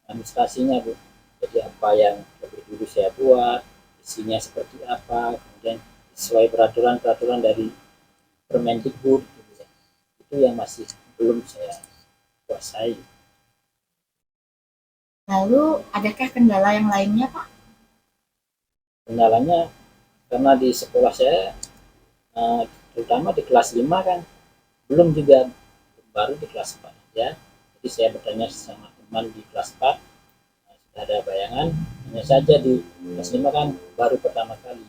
administrasinya Bu. Jadi apa yang lebih dulu saya buat, isinya seperti apa, kemudian sesuai peraturan-peraturan dari Permendikbud gitu ya. Itu yang masih belum saya kuasai. Lalu, adakah kendala yang lainnya Pak? Kendalanya karena di sekolah saya terutama di kelas 5 kan belum juga, baru di kelas 4 ya. Jadi saya bertanya sama teman di kelas 4, sudah ada bayangan, hanya saja di kelas 5 kan baru pertama kali.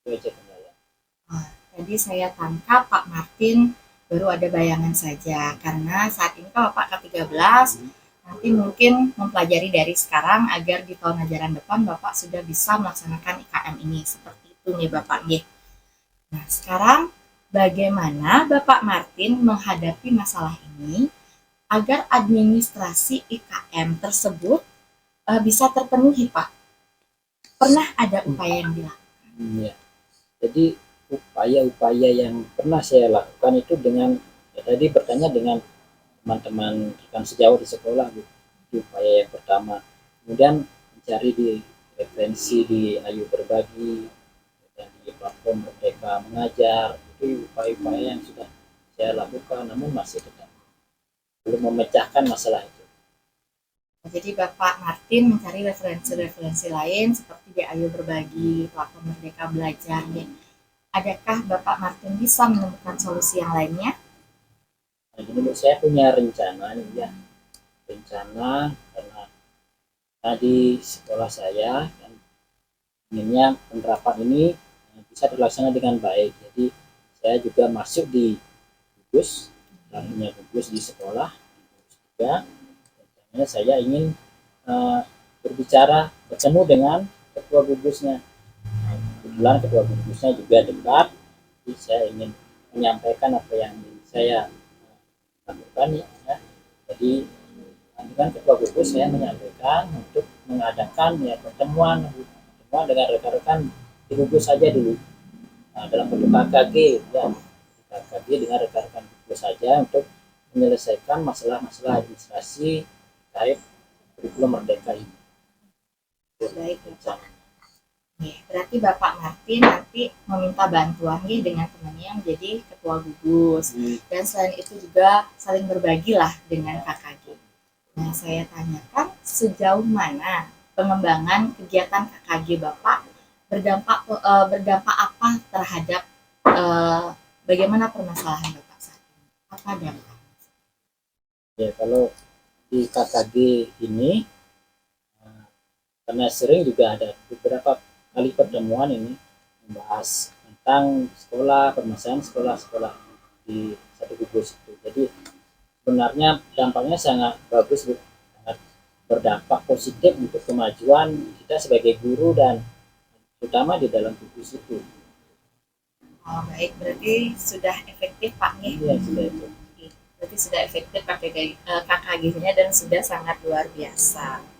Itu aja kendala. Jadi saya tangkap Pak Martin baru ada bayangan saja karena saat ini kan Bapak ke-13, nanti mungkin mempelajari dari sekarang agar di tahun ajaran depan Bapak sudah bisa melaksanakan IKM ini. Seperti itu nih Bapak. Nah, sekarang bagaimana Bapak Martin menghadapi masalah ini agar administrasi IKM tersebut bisa terpenuhi Pak? Pernah ada upaya yang dilakukan? Ya. Jadi upaya-upaya yang pernah saya lakukan itu dengan tadi bertanya dengan teman-teman rekan sejawat di sekolah gitu. Itu upaya yang pertama. Kemudian mencari di referensi di Ayo Berbagi dan di platform Merdeka Mengajar. Itu upaya-upaya yang sudah saya lakukan, namun masih tetap belum memecahkan masalah itu. Jadi Bapak Martin mencari referensi-referensi lain seperti di Ayo Berbagi, platform Merdeka Belajar. Adakah Bapak Martin bisa menemukan solusi yang lainnya? Nah, ini saya punya rencana nih ya, rencana karena tadi sekolah saya kan inginnya penerapan ini bisa terlaksana dengan baik. Jadi saya juga masuk di gugus, punya gugus di sekolah juga. Rencananya saya ingin berbicara, bertemu dengan ketua gugusnya. Kebetulan ketua gugusnya juga dekat, jadi saya ingin menyampaikan apa yang saya lakukan ya. Jadi dengan ketua gugus saya menyampaikan untuk mengadakan ya pertemuan dengan rekan-rekan di gugus saja dulu. Dalam bentuk KKG ya, KKG dengan rekan-rekan gugus saja untuk menyelesaikan masalah-masalah administrasi terkait kurikulum merdeka ini. Baik, Bapak. Berarti Bapak Martin nanti meminta bantuan dengan temannya yang menjadi ketua gugus. Dan selain itu juga saling berbagi lah dengan KKG. Nah, saya tanyakan sejauh mana pengembangan kegiatan KKG Bapak berdampak apa terhadap bagaimana permasalahan Bapak saat ini? Apa dampak? Ya, kalau di KKG ini karena sering juga ada beberapa kali pertemuan ini membahas tentang permasalahan sekolah-sekolah di satu gugus itu. Jadi sebenarnya dampaknya sangat bagus, sangat berdampak positif untuk kemajuan kita sebagai guru dan terutama di dalam gugus itu. Oh, baik, berarti sudah efektif Pak nih. Ya, sudah itu. Berarti sudah efektif KKG-nya dan sudah sangat luar biasa.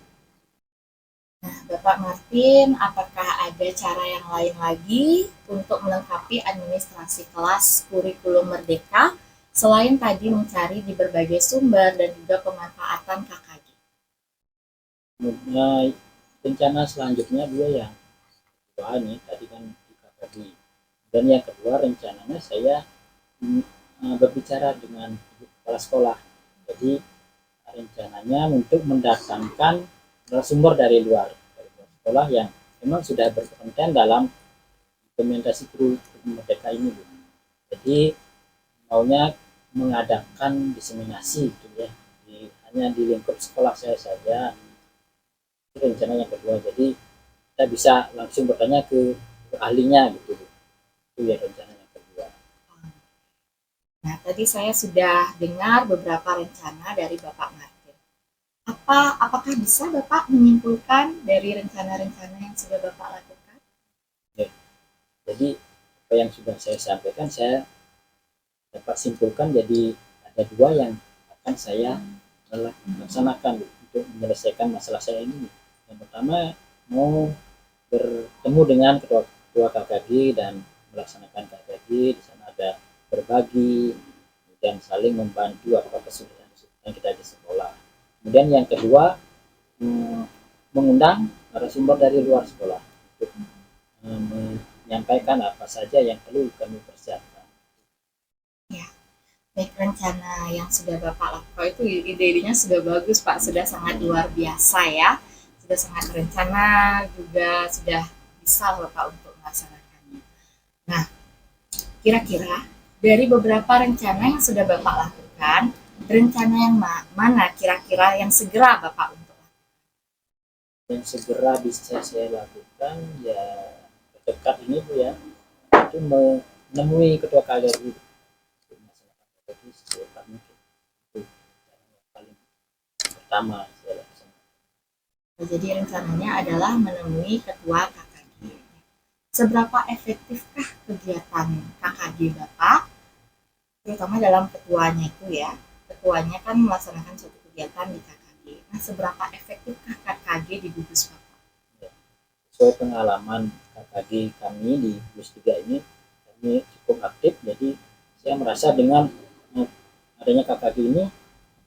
Nah, Bapak Martin, apakah ada cara yang lain lagi untuk melengkapi administrasi kelas kurikulum merdeka selain tadi mencari di berbagai sumber dan juga pemanfaatan KKG? Rencana selanjutnya dia yang kedua nih, tadi kan di KKG. Dan yang kedua rencananya saya berbicara dengan kepala sekolah. Jadi rencananya untuk mendatangkan sumber dari luar sekolah yang memang sudah berkonten dalam implementasi kurikulum merdeka ini. Jadi maunya mengadakan diseminasi gitu ya, hanya di lingkup sekolah saya saja. Itu rencana yang kedua. Jadi kita bisa langsung bertanya ke ahlinya gitu. Itu ya rencana yang kedua. Nah, tadi saya sudah dengar beberapa rencana dari Bapak Martin. Apakah bisa Bapak menyimpulkan dari rencana-rencana yang sudah Bapak lakukan? Ya. Jadi apa yang sudah saya sampaikan saya dapat simpulkan jadi ada dua yang akan saya laksanakan untuk menyelesaikan masalah saya ini. Yang pertama mau bertemu dengan ketua KKG dan melaksanakan KKG. Di sana ada berbagi dan saling membantu apa kesulitan kita di sekolah. Kemudian yang kedua mengundang narasumber dari luar sekolah untuk menyampaikan apa saja yang perlu kami persiapkan. Ya, baik, rencana yang sudah Bapak lakukan itu ide-idenya sudah bagus Pak, sudah sangat luar biasa ya, sudah sangat terencana, juga sudah bisa Bapak untuk melaksanakannya. Nah, kira-kira dari beberapa rencana yang sudah Bapak lakukan, rencana yang mana kira-kira yang segera Bapak untuk lakukan? Yang segera bisa saya lakukan ya dekat ini Bu ya, itu menemui ketua KKG secepat mungkin. Itu yang paling pertama saya lakukan. Jadi rencananya adalah menemui ketua KKG. Seberapa efektifkah kegiatan KKG Bapak, terutama dalam ketuanya itu ya? Ketuanya kan melaksanakan suatu kegiatan di KKG. Nah, seberapa efektifkah KKG di gugus Bapak? Ya, sesuai pengalaman KKG kami di gugus 3 ini, kami cukup aktif. Jadi saya merasa dengan adanya KKG ini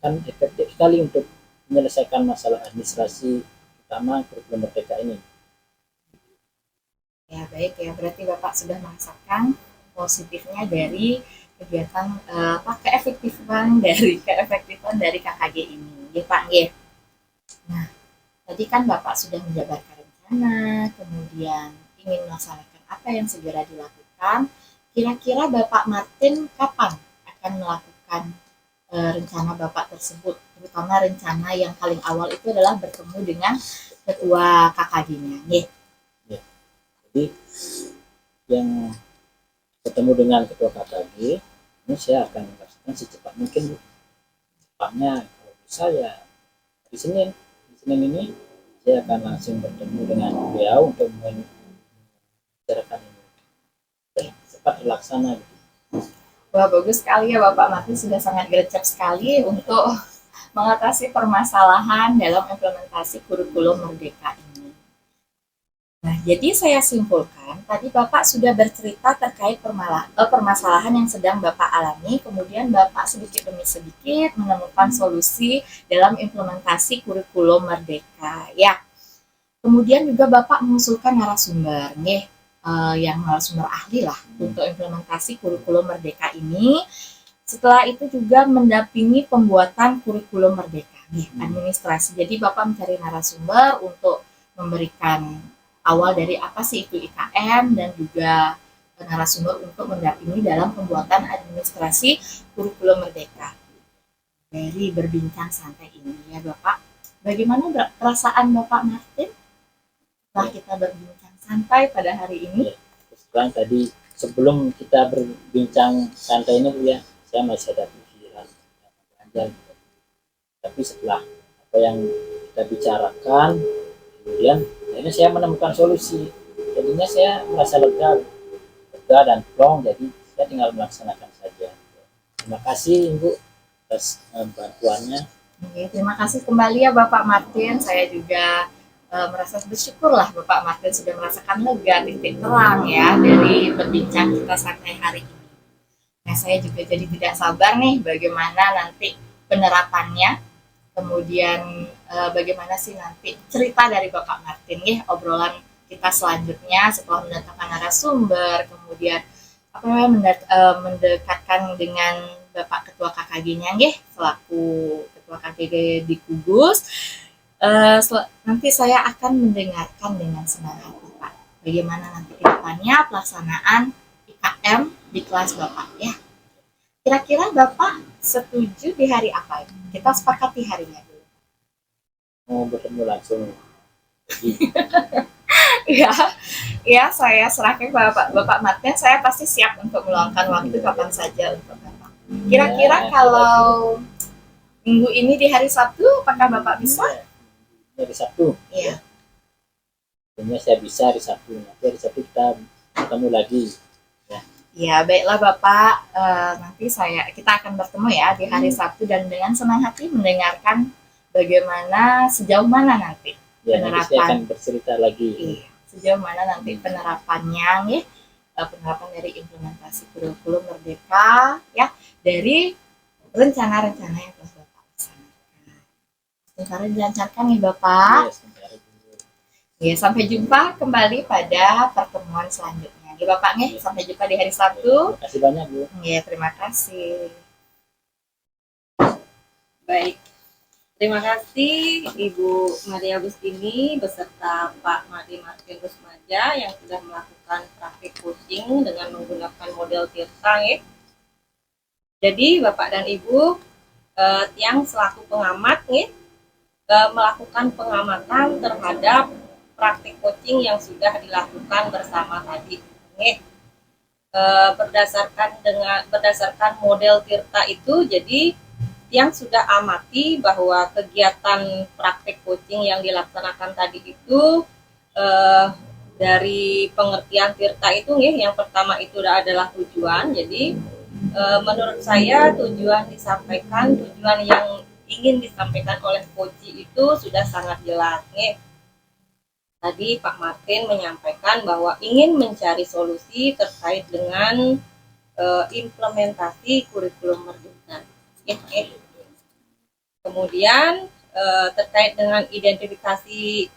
akan efektif sekali untuk menyelesaikan masalah administrasi utama kurikulum merdeka ini. Ya, baik ya, berarti Bapak sudah merasakan positifnya dari kegiatan keefektifan dari KKG ini, ya Pak ya. Nah, tadi kan Bapak sudah menjabarkan rencana, kemudian ingin melaksanakan apa yang segera dilakukan. Kira-kira Bapak Martin kapan akan melakukan rencana Bapak tersebut, terutama rencana yang paling awal itu adalah bertemu dengan ketua KKG-nya, ya? Jadi yang ketemu dengan ketua KKG ini saya akan melaksanakan secepat mungkin, Bu. Cepatnya kalau bisa ya di Senin ini saya akan langsung bertemu dengan beliau untuk membicarakan ini cepat terlaksana gitu. Wah, bagus sekali ya Bapak Martin, sudah sangat gercep sekali untuk mengatasi permasalahan dalam implementasi kurikulum Merdeka ini. Nah, jadi saya simpulkan, tadi Bapak sudah bercerita terkait permasalahan yang sedang Bapak alami, kemudian Bapak sedikit demi sedikit menemukan solusi dalam implementasi kurikulum Merdeka. Ya, kemudian juga Bapak mengusulkan narasumber, nih, yang narasumber ahli lah untuk implementasi kurikulum Merdeka ini. Setelah itu juga mendampingi pembuatan kurikulum Merdeka, nih, administrasi. Jadi Bapak mencari narasumber untuk memberikan awal dari apa sih itu IKM dan juga narasumber untuk mendampingi dalam pembuatan administrasi kurikulum Merdeka. Dari berbincang santai ini ya Bapak, bagaimana perasaan Bapak Martin setelah kita berbincang santai pada hari ini? Sekarang tadi sebelum kita berbincang santai ini Bu ya, saya masih ada pikiran yang gitu. Tapi setelah apa yang kita bicarakan, kemudian akhirnya saya menemukan solusi. Jadinya saya merasa lega dan plong, jadi saya tinggal melaksanakan saja. Terima kasih Ibu atas bantuannya. Oke, terima kasih kembali ya Bapak Martin. Saya juga merasa bersyukur lah Bapak Martin sudah merasakan lega, titik terang ya dari berbincang kita santai hari ini. Nah, saya juga jadi tidak sabar nih bagaimana nanti penerapannya, kemudian bagaimana sih nanti cerita dari Bapak Martin ya, obrolan kita selanjutnya setelah mendatangkan narasumber, kemudian apa namanya mendekatkan dengan Bapak Ketua KKG-nya nggih selaku Ketua KKG di Kudus. Nanti saya akan mendengarkan dengan senang hati Pak, bagaimana nanti ke depannya pelaksanaan IKM di kelas Bapak ya. Kira-kira Bapak setuju di hari apa? Kita sepakati harinya dulu. Mau bertemu langsung. Ya, ya saya serahkan Bapak Martin. Saya pasti siap untuk meluangkan waktu kapan saja untuk Bapak. Kira-kira kalau minggu ini di hari Sabtu, apakah Bapak bisa? Hari Sabtu. Iya. Sebenarnya saya bisa hari Sabtu. Nanti hari Sabtu kita ketemu lagi. Ya, baiklah Bapak. Nanti kita akan bertemu ya di hari Sabtu dan dengan senang hati mendengarkan bagaimana sejauh mana nanti penerapan. Nanti saya akan bercerita lagi. Iya, sejauh mana nanti penerapannya, ya, penerapan dari implementasi kurikulum Merdeka, ya, dari rencana-rencana yang telah Bapak laksanakan. Sementara dilancarkan nih Bapak. Ya, sampai jumpa kembali pada pertemuan selanjutnya. Ya Bapak nih, sampai jumpa di hari Sabtu. Terima kasih banyak Bu. Ya, terima kasih. Baik, terima kasih Ibu Maria Agustini beserta Pak Made Martin Rusmaja yang sudah melakukan praktik coaching dengan menggunakan model Tirta ya. Jadi Bapak dan Ibu yang selaku pengamat nih melakukan pengamatan terhadap praktik coaching yang sudah dilakukan bersama tadi. Berdasarkan model Tirta itu, jadi yang sudah amati bahwa kegiatan praktik coaching yang dilaksanakan tadi itu dari pengertian Tirta itu yang pertama itu adalah tujuan. Jadi menurut saya tujuan yang ingin disampaikan oleh coach itu sudah sangat jelas Tadi Pak Martin menyampaikan bahwa ingin mencari solusi terkait dengan implementasi kurikulum Merdeka. Kemudian terkait dengan identifikasi,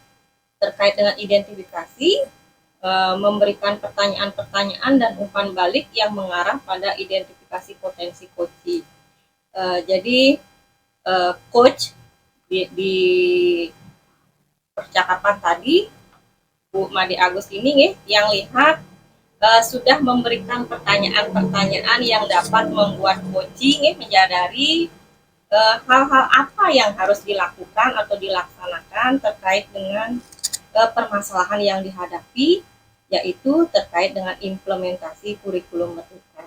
memberikan pertanyaan-pertanyaan dan umpan balik yang mengarah pada identifikasi potensi coach. Jadi coach di percakapan tadi Bu Made Agus ini yang lihat sudah memberikan pertanyaan-pertanyaan yang dapat membuat coach menyadari hal-hal apa yang harus dilakukan atau dilaksanakan terkait dengan permasalahan yang dihadapi yaitu terkait dengan implementasi kurikulum merdeka.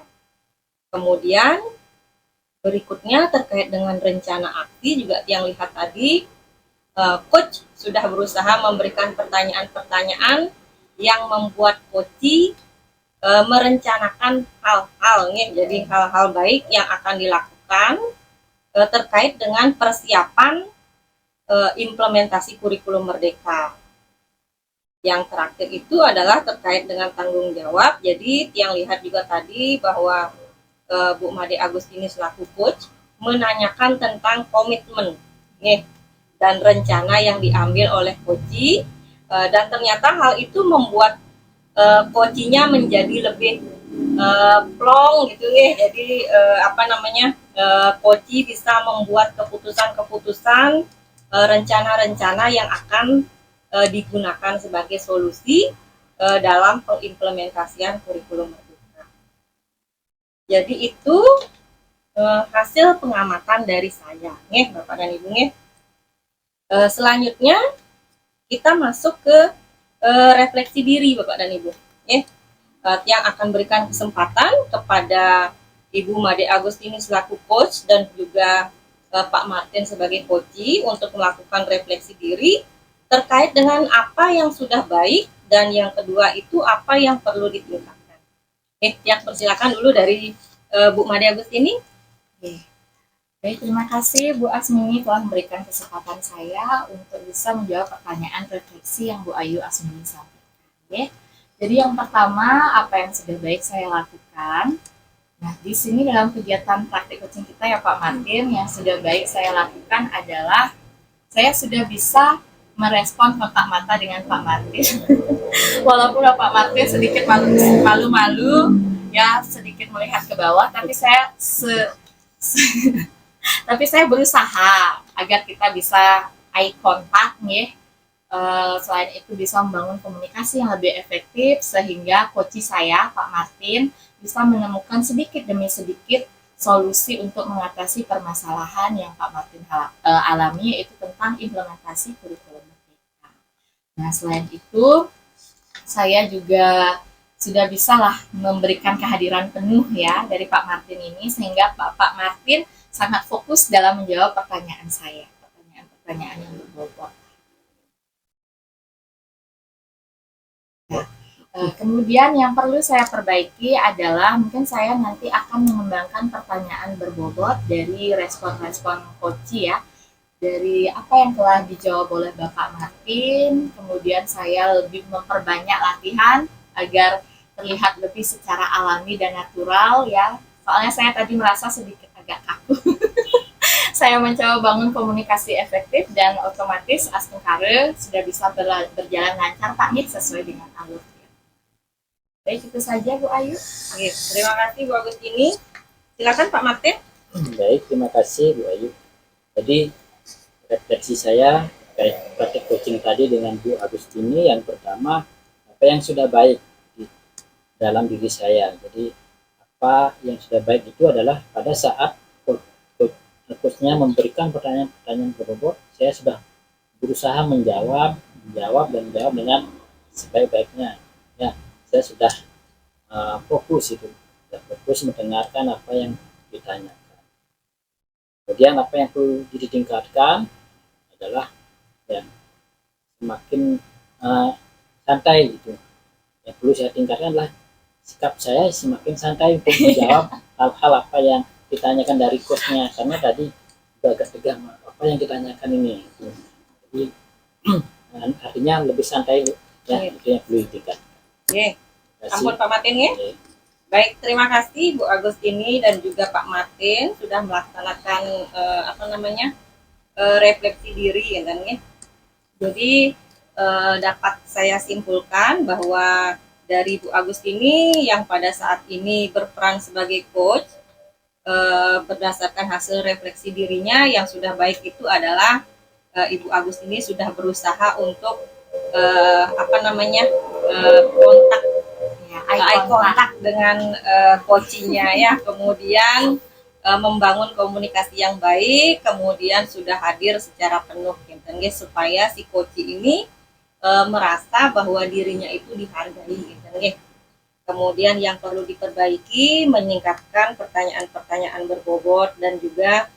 Kemudian berikutnya terkait dengan rencana aksi, juga yang lihat tadi, coach sudah berusaha memberikan pertanyaan-pertanyaan yang membuat coach merencanakan hal-hal, jadi hal-hal baik yang akan dilakukan terkait dengan persiapan implementasi kurikulum merdeka. Yang terakhir itu adalah terkait dengan tanggung jawab. Jadi yang lihat juga tadi bahwa Bu Made Agustini selaku coach menanyakan tentang komitmen dan rencana yang diambil oleh coach, dan ternyata hal itu membuat coachnya menjadi lebih plong gitu ya. Jadi coach bisa membuat keputusan-keputusan, rencana-rencana yang akan digunakan sebagai solusi dalam pengimplementasian kurikulum merdeka. Jadi itu hasil pengamatan dari saya, Bapak dan Ibu. Selanjutnya kita masuk ke refleksi diri, Bapak dan Ibu, yang akan berikan kesempatan kepada Ibu Made Agustini selaku coach dan juga Pak Martin sebagai coach untuk melakukan refleksi diri terkait dengan apa yang sudah baik, dan yang kedua itu apa yang perlu ditingkatkan. Yang persilakan dulu dari Bu Made Agustini. Baik, terima kasih Bu Asmini telah memberikan kesempatan saya untuk bisa menjawab pertanyaan refleksi yang Bu Ayu Asmini sampaikan. Jadi yang pertama, apa yang sudah baik saya lakukan? Nah, di sini dalam kegiatan praktik coaching kita ya Pak Martin, yang sudah baik saya lakukan adalah saya sudah bisa merespon kontak mata dengan Pak Martin. Walaupun Pak Martin sedikit malu-malu, ya sedikit melihat ke bawah, tapi saya berusaha agar kita bisa eye contact, selain itu bisa membangun komunikasi yang lebih efektif sehingga coach saya Pak Martin bisa menemukan sedikit demi sedikit solusi untuk mengatasi permasalahan yang Pak Martin alami, yaitu tentang implementasi kurikulum merdeka. Nah, selain itu saya juga sudah bisa memberikan kehadiran penuh ya dari Pak Martin ini, sehingga Pak Martin sangat fokus dalam menjawab pertanyaan saya, pertanyaan yang berbobot. Kemudian yang perlu saya perbaiki adalah mungkin saya nanti akan mengembangkan pertanyaan berbobot dari respon-respon coach ya, dari apa yang telah dijawab oleh Bapak Martin. Kemudian saya lebih memperbanyak latihan agar terlihat lebih secara alami dan natural ya. Soalnya saya tadi merasa sedikit agak kaku. Saya mencoba bangun komunikasi efektif dan otomatis Astengkare sudah bisa berjalan lancar Pak Nik sesuai dengan alur. Baik, itu saja Bu Ayu. Oke, terima kasih Bu Agustini. Silakan Pak Martin. Baik, terima kasih Bu Ayu. Jadi refleksi saya terkait praktik coaching tadi dengan Bu Agustini, yang pertama, apa yang sudah baik di dalam diri saya. Jadi apa yang sudah baik itu adalah pada saat coachnya memberikan pertanyaan-pertanyaan berbobot, saya sudah berusaha menjawab dengan sebaik-baiknya. Ya, saya sudah fokus mendengarkan apa yang ditanyakan. Kemudian apa yang perlu ditingkatkan adalah ya, semakin santai gitu. Yang perlu saya tingkatkan adalah sikap saya semakin santai untuk menjawab hal-hal apa yang ditanyakan dari coachnya, karena tadi agak tegang apa yang ditanyakan ini. Jadi artinya lebih santai ya, itu yang perlu ditingkatkan. Ampun Pak Martin ya. Baik, terima kasih Bu Agustini dan juga Pak Martin sudah melaksanakan refleksi diri ya. Jadi dapat saya simpulkan bahwa dari Bu Agustini yang pada saat ini berperan sebagai coach, berdasarkan hasil refleksi dirinya yang sudah baik itu adalah Ibu Agustini sudah berusaha untuk kontak eye contact dengan coachingnya ya, kemudian membangun komunikasi yang baik, kemudian sudah hadir secara penuh supaya si coach ini merasa bahwa dirinya itu dihargai gitu nggih. Kemudian yang perlu diperbaiki, menyingkatkan pertanyaan-pertanyaan berbobot dan juga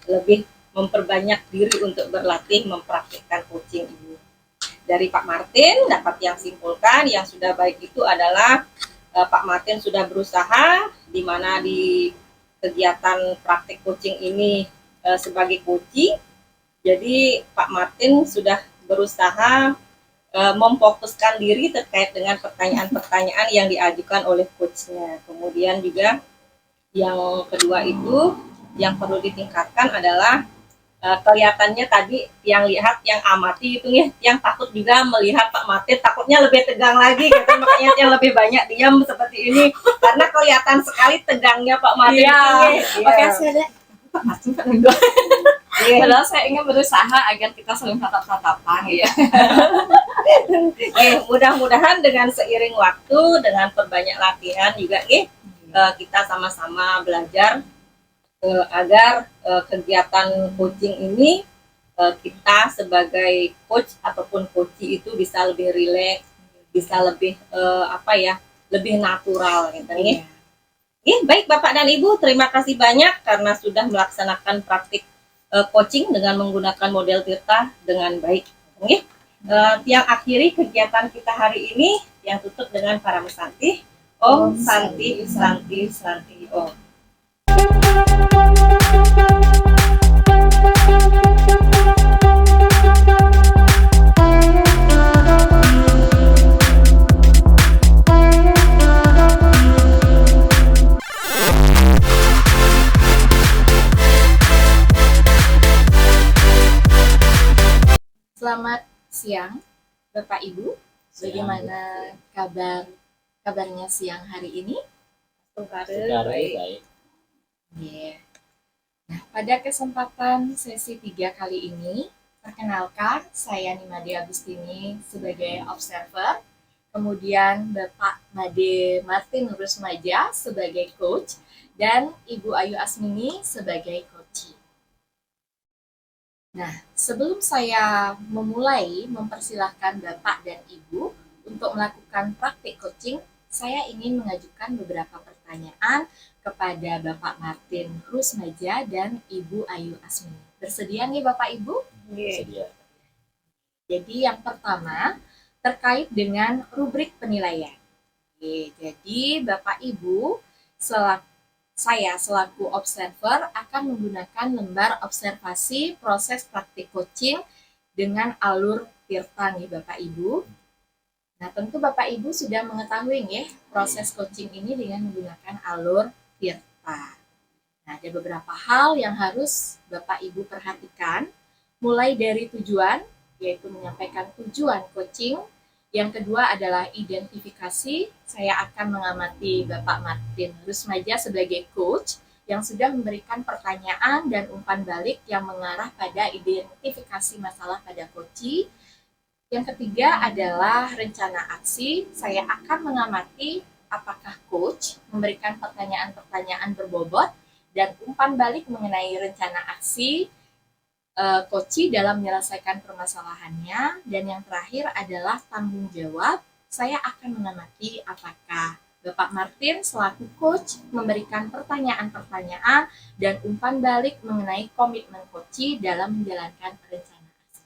lebih memperbanyak diri untuk berlatih mempraktikkan coaching ini. Dari Pak Martin dapat yang simpulkan yang sudah baik itu adalah Pak Martin sudah berusaha di mana di kegiatan praktik coaching ini sebagai coaching. Jadi Pak Martin sudah berusaha memfokuskan diri terkait dengan pertanyaan-pertanyaan yang diajukan oleh coachnya. Kemudian juga yang kedua itu yang perlu ditingkatkan adalah kelihatannya tadi yang lihat yang amati itu ya, yang takut juga melihat Pak Martin takutnya lebih tegang lagi gitu, makanya yang lebih banyak diam seperti ini karena kelihatan sekali tegangnya Pak Martin. Makasih deh. Pak Martin Pak Nendo. Padahal saya ingin berusaha agar kita saling tatap-tatapan ya. Mudah-mudahan dengan seiring waktu, dengan perbanyak latihan juga kita sama-sama belajar agar kegiatan coaching ini kita sebagai coach ataupun coachee itu bisa lebih rileks, bisa lebih lebih natural gitu nih. Baik Bapak dan Ibu, terima kasih banyak karena sudah melaksanakan praktik coaching dengan menggunakan model Tirta dengan baik. Yang akhiri kegiatan kita hari ini yang tutup dengan para mesanti. Om Santi Santi Santi Om. Selamat siang, Bapak Ibu. Bagaimana kabarnya siang hari ini? Baik. Yeah. Nah, pada kesempatan sesi 3 kali ini, perkenalkan saya Nimade Agustini sebagai observer, kemudian Bapak Made Martin Rusmaja sebagai coach, dan Ibu Ayu Asmini sebagai coachee. Nah, sebelum saya memulai mempersilahkan Bapak dan Ibu untuk melakukan praktik coaching, saya ingin mengajukan beberapa pertanyaan kepada Bapak Martin Rusmaja dan Ibu Ayu Asmini. Bersedia nih Bapak Ibu? Sedia. Jadi yang pertama terkait dengan rubrik penilaian. Jadi Bapak Ibu saya selaku observer akan menggunakan lembar observasi proses praktik coaching dengan alur Tirta nih Bapak Ibu. Nah, tentu Bapak Ibu sudah mengetahui ya proses coaching ini dengan menggunakan alur Tirta. Nah, ada beberapa hal yang harus Bapak Ibu perhatikan, mulai dari tujuan, yaitu menyampaikan tujuan coaching. Yang kedua adalah identifikasi. Saya akan mengamati Bapak Martin Rusmaja sebagai coach yang sudah memberikan pertanyaan dan umpan balik yang mengarah pada identifikasi masalah pada coachee. Yang ketiga adalah rencana aksi. Saya akan mengamati apakah coach memberikan pertanyaan-pertanyaan berbobot dan umpan balik mengenai rencana aksi coachee dalam menyelesaikan permasalahannya. Dan yang terakhir adalah tanggung jawab. Saya akan mengamati apakah Bapak Martin selaku coach memberikan pertanyaan-pertanyaan dan umpan balik mengenai komitmen coachee dalam menjalankan rencana aksi.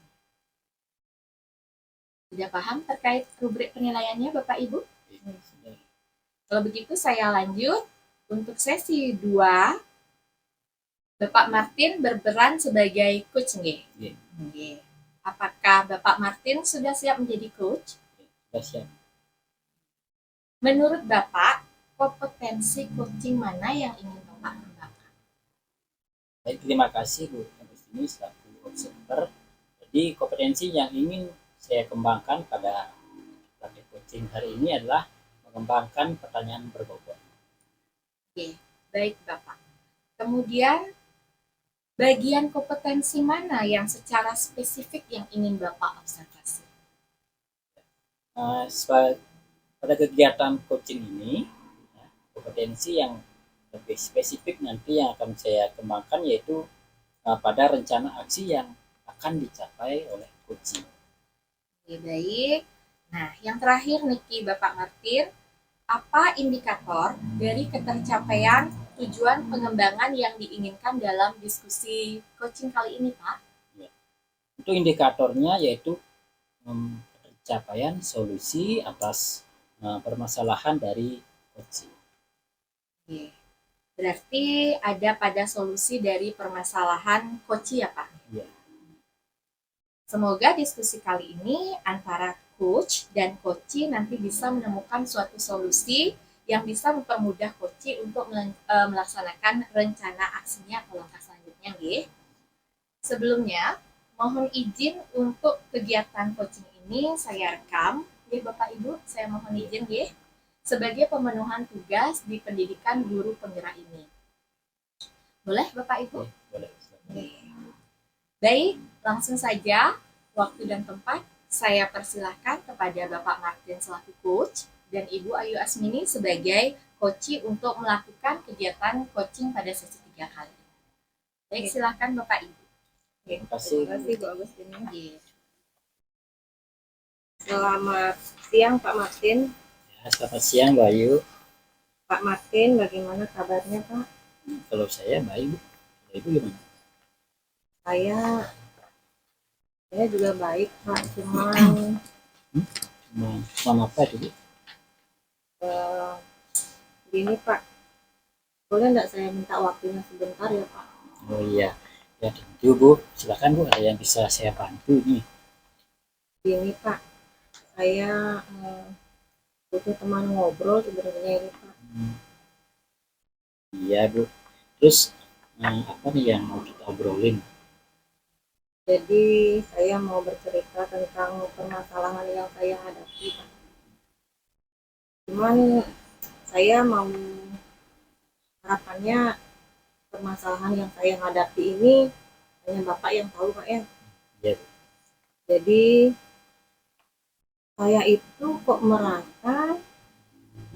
Sudah paham terkait rubrik penilaiannya Bapak Ibu? Kalau begitu saya lanjut untuk sesi 2. Bapak Martin berperan sebagai coach nggih? Nggih. Apakah Bapak Martin sudah siap menjadi coach? Sudah siap. Menurut Bapak, kompetensi coaching mana yang ingin Bapak kembangkan? Baik, terima kasih Bu Agustini selaku observer. Jadi kompetensi yang ingin saya kembangkan pada praktik coaching hari ini adalah mengembangkan pertanyaan berbobot. Oke, baik Bapak. Kemudian bagian kompetensi mana yang secara spesifik yang ingin Bapak observasi? Pada kegiatan coaching ini, kompetensi yang lebih spesifik nanti yang akan saya kembangkan yaitu pada rencana aksi yang akan dicapai oleh coaching. Oke, baik. Nah, yang terakhir Niki Bapak Martin, apa indikator dari ketercapaian tujuan pengembangan yang diinginkan dalam diskusi coaching kali ini, Pak? Itu indikatornya yaitu pencapaian solusi atas permasalahan dari coaching. Oke. Berarti ada pada solusi dari permasalahan coaching ya, Pak? Iya. Semoga diskusi kali ini antara coach dan coachee nanti bisa menemukan suatu solusi yang bisa mempermudah coachee untuk melaksanakan rencana aksinya ke langkah selanjutnya, nggih. Sebelumnya, mohon izin untuk kegiatan coaching ini saya rekam, nggih Bapak Ibu, saya mohon izin nggih, sebagai pemenuhan tugas di pendidikan guru penggerak ini. Boleh Bapak Ibu? Boleh. Baik, langsung saja waktu dan tempat saya persilahkan kepada Bapak Martin selaku coach dan Ibu Ayu Asmini sebagai coachee untuk melakukan kegiatan coaching pada sesi 3 kali. Baik, silakan Bapak Ibu. Terima kasih. Terima kasih Bu Agustini. Selamat siang Pak Martin. Ya, selamat siang Bu Ayu. Pak Martin, bagaimana kabarnya Pak? Kalau saya baik Bu. Kalau Ibu gimana? Saya juga baik Pak, cuman Apa itu Bu? gini Pak, boleh nggak saya minta waktunya sebentar ya Pak? Oh iya, ya tentu Bu. Silakan Bu, ada yang bisa saya bantu nih. Gini Pak, saya butuh teman ngobrol sebenarnya ini Pak. Iya Bu. Terus apa nih yang mau kita obrolin? Jadi saya mau bercerita tentang permasalahan yang saya hadapi Pak. Cuman saya mau harapannya permasalahan yang saya hadapi ini hanya Bapak yang tahu Pak ya. Iya. Jadi saya itu kok merasa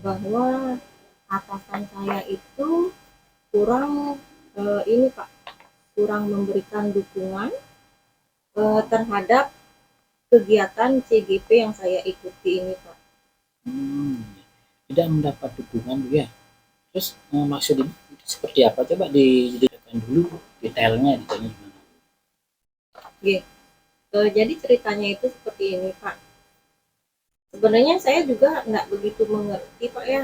bahwa atasan saya itu kurang ini Pak, kurang memberikan dukungan terhadap kegiatan CGP yang saya ikuti ini Pak. Tidak mendapat dukungan Bu ya. Terus maksud Ibu seperti apa? Coba dijelaskan dulu detailnya gimana? Jadi ceritanya itu seperti ini Pak. Sebenarnya saya juga nggak begitu mengerti Pak ya,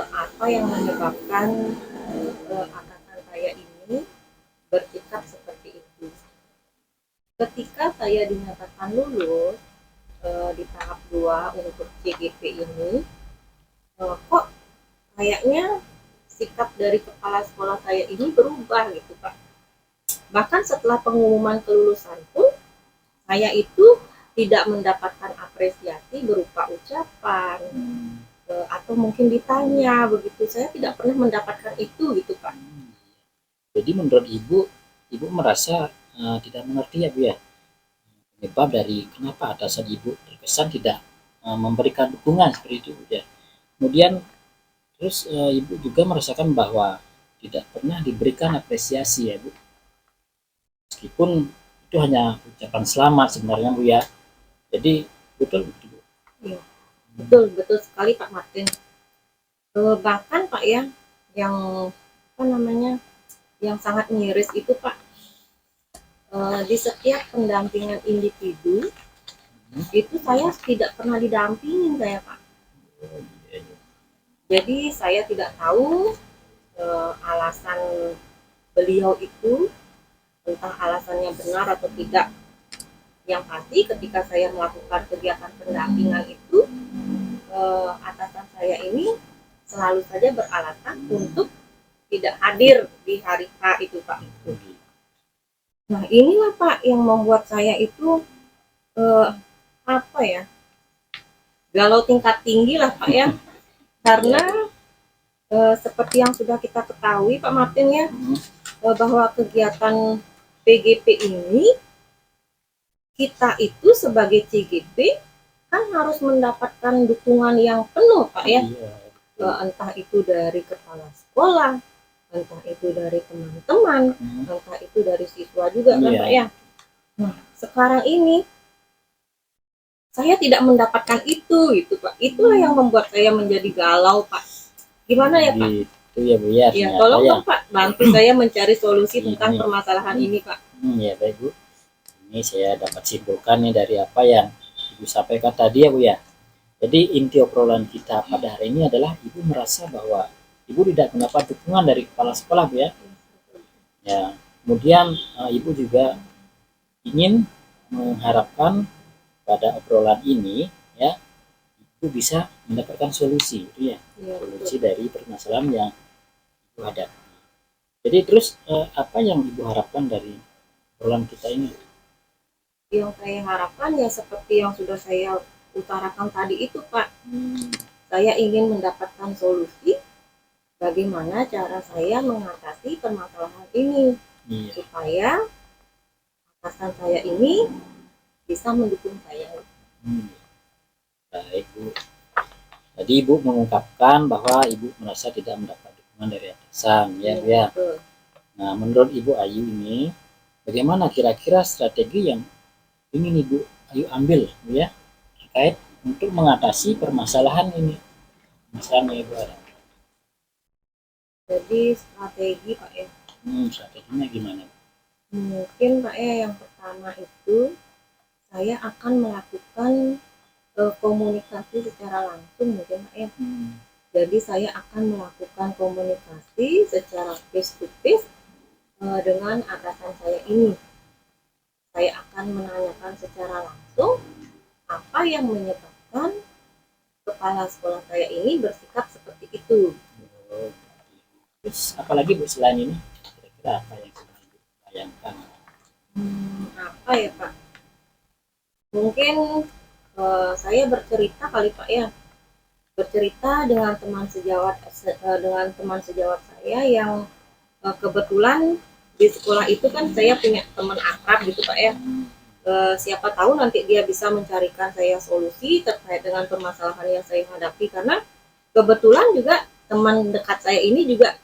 apa yang menyebabkan atasan saya ini bersikap seperti itu. Ketika saya dinyatakan lulus di tahap 2 untuk CGP ini, kok kayaknya sikap dari kepala sekolah saya ini berubah gitu Pak. Bahkan setelah pengumuman kelulusan pun, saya itu tidak mendapatkan apresiasi berupa ucapan atau mungkin ditanya begitu. Saya tidak pernah mendapatkan itu gitu Pak. Jadi menurut Ibu merasa tidak mengerti ya Bu ya, penyebab dari kenapa atasan Ibu terkesan tidak memberikan dukungan seperti itu ya. Kemudian terus Ibu juga merasakan bahwa tidak pernah diberikan apresiasi ya Bu, meskipun itu hanya ucapan selamat sebenarnya Bu ya. Jadi betul Bu. Iya, betul sekali Pak Martin. Bahkan Pak ya, yang apa namanya, yang sangat miris itu Pak, di setiap pendampingan individu itu saya tidak pernah didampingin saya Pak. Jadi saya tidak tahu alasan beliau itu, tentang alasannya benar atau tidak. Yang pasti ketika saya melakukan kegiatan pendampingan itu, atasan saya ini selalu saja beralasan untuk tidak hadir di hari H itu Pak. Nah inilah Pak yang membuat saya itu apa ya, galau tingkat tinggi lah Pak ya. Karena seperti yang sudah kita ketahui Pak Martin ya, bahwa kegiatan PGP ini kita itu sebagai CGP kan harus mendapatkan dukungan yang penuh Pak ya. Entah itu dari kepala sekolah, entah itu dari teman-teman, entah itu dari siswa juga kan Pak ya. Nah sekarang ini saya tidak mendapatkan itu gitu Pak. Itulah yang membuat saya menjadi galau Pak. Gimana ya Pak? Gitu ya Bu ya. Ya, Ternyata tolong ya. dong Pak, bantu saya mencari solusi tentang Ini. permasalahan ini Pak. Ya baik Bu. Ini saya dapat simpulkan nih dari apa yang Ibu sampaikan tadi ya Bu ya. Jadi inti obrolan kita pada hari ini adalah Ibu merasa bahwa Ibu tidak mendapat dukungan dari kepala sekolah Bu ya. Ya, kemudian Ibu juga ingin mengharapkan pada obrolan ini ya Ibu bisa mendapatkan solusi itu ya, Ya, solusi dari permasalahan yang Ibu hadapi. Jadi terus apa yang Ibu harapkan dari obrolan kita ini? yang saya harapkan ya seperti yang sudah saya utarakan tadi itu Pak. Saya ingin mendapatkan solusi bagaimana cara saya mengatasi permasalahan ini Iya. supaya atasan saya ini bisa mendukung saya. Baik Bu. Tadi Ibu mengungkapkan bahwa Ibu merasa tidak mendapat dukungan dari atasan ya Bu ya. Betul. Nah menurut Ibu Ayu ini bagaimana kira-kira strategi yang ingin Ibu Ayu ambil Bu ya terkait untuk mengatasi permasalahan ini? Misalnya Ibu ada. Jadi strategi Pak ya. Strateginya gimana? Mungkin Pak ya yang pertama itu saya akan melakukan komunikasi secara langsung mungkin Pak ya. Jadi saya akan melakukan komunikasi secara face to face dengan atasan saya ini. Saya akan menanyakan secara langsung apa yang menyebabkan kepala sekolah saya ini bersikap seperti itu. Terus apalagi Bu selain ini? Kira-kira apa yang sudah Ibu bayangkan? Apa ya Pak? Mungkin saya bercerita kali Pak ya. Bercerita dengan teman sejawat saya yang kebetulan di sekolah itu kan saya punya teman akrab gitu Pak ya. Siapa tahu nanti dia bisa mencarikan saya solusi terkait dengan permasalahan yang saya hadapi karena kebetulan juga teman dekat saya ini juga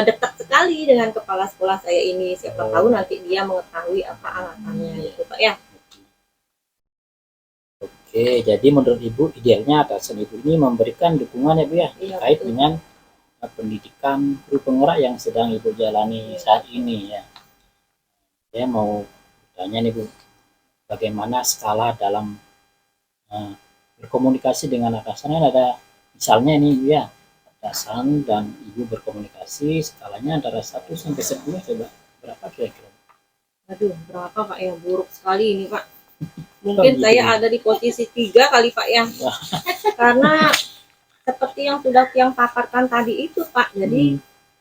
dekat sekali dengan kepala sekolah saya ini. Siapa tahu nanti dia mengetahui apa alasannya gitu Pak ya. Oke, jadi menurut Ibu idealnya atasan Ibu ini memberikan dukungan ya Bu ya Iya, terkait betul. dengan pendidikan guru penggerak yang sedang Ibu jalani saat ini ya. Saya mau tanya nih Bu, bagaimana skala dalam berkomunikasi dengan atasannya ada misalnya ini Bu ya, atasan dan Ibu berkomunikasi skalanya antara 1 sampai 10 coba berapa kira-kira? Aduh, berapa Pak ya? Buruk sekali ini Pak. Mungkin gitu. saya ada di posisi 3 kali Pak ya. Karena seperti yang sudah yang paparkan tadi itu Pak. Jadi